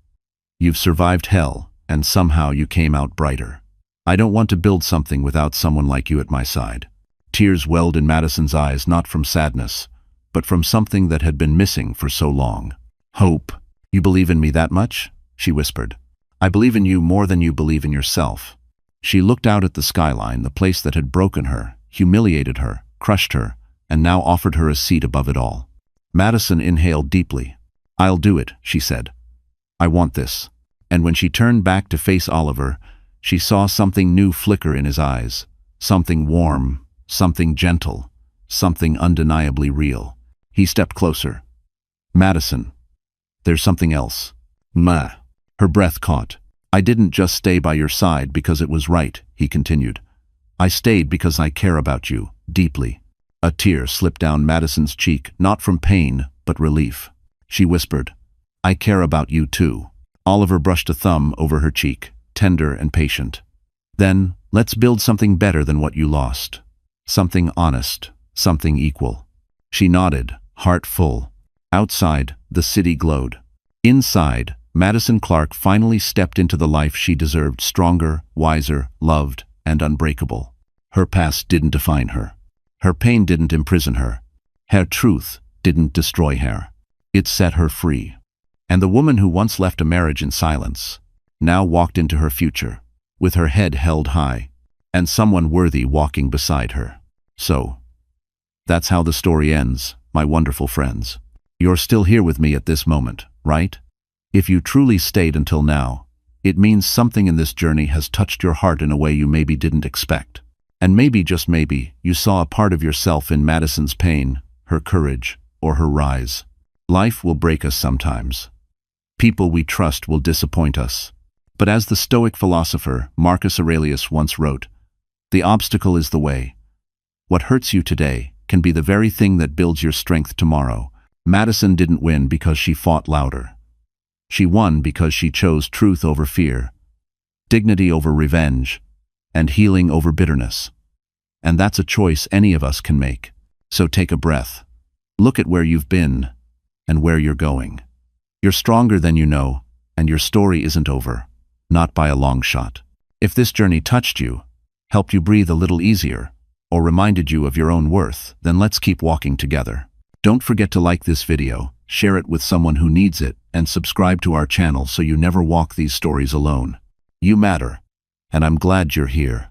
You've survived hell, and somehow you came out brighter. I don't want to build something without someone like you at my side." Tears welled in Madison's eyes, not from sadness, but from something that had been missing for so long. "Hope. You believe in me that much?" she whispered. "I believe in you more than you believe in yourself." She looked out at the skyline, the place that had broken her, humiliated her, crushed her, and now offered her a seat above it all. Madison inhaled deeply. "I'll do it," she said. "I want this." And when she turned back to face Oliver, she saw something new flicker in his eyes, something warm, something gentle, something undeniably real. He stepped closer. "Madison, there's something else." "Ma." Her breath caught. "I didn't just stay by your side because it was right," he continued. "I stayed because I care about you, deeply." A tear slipped down Madison's cheek, not from pain, but relief. She whispered, "I care about you too." Oliver brushed a thumb over her cheek, tender and patient. "Then, let's build something better than what you lost. Something honest, something equal." She nodded, heart full. Outside, the city glowed. Inside, Madison Clark finally stepped into the life she deserved, stronger, wiser, loved, and unbreakable. Her past didn't define her. Her pain didn't imprison her. Her truth didn't destroy her. It set her free. And the woman who once left a marriage in silence now walked into her future, with her head held high, and someone worthy walking beside her. So, that's how the story ends, my wonderful friends. You're still here with me at this moment, right? If you truly stayed until now, it means something in this journey has touched your heart in a way you maybe didn't expect. And maybe, just maybe, you saw a part of yourself in Madison's pain, her courage, or her rise. Life will break us sometimes. People we trust will disappoint us. But as the Stoic philosopher Marcus Aurelius once wrote, "The obstacle is the way. What hurts you today can be the very thing that builds your strength tomorrow." Madison didn't win because she fought louder. She won because she chose truth over fear, dignity over revenge, and healing over bitterness. And that's a choice any of us can make. So take a breath. Look at where you've been and where you're going. You're stronger than you know, and your story isn't over. Not by a long shot. If this journey touched you, helped you breathe a little easier, or reminded you of your own worth, then let's keep walking together. Don't forget to like this video, share it with someone who needs it, and subscribe to our channel so you never walk these stories alone. You matter, and I'm glad you're here.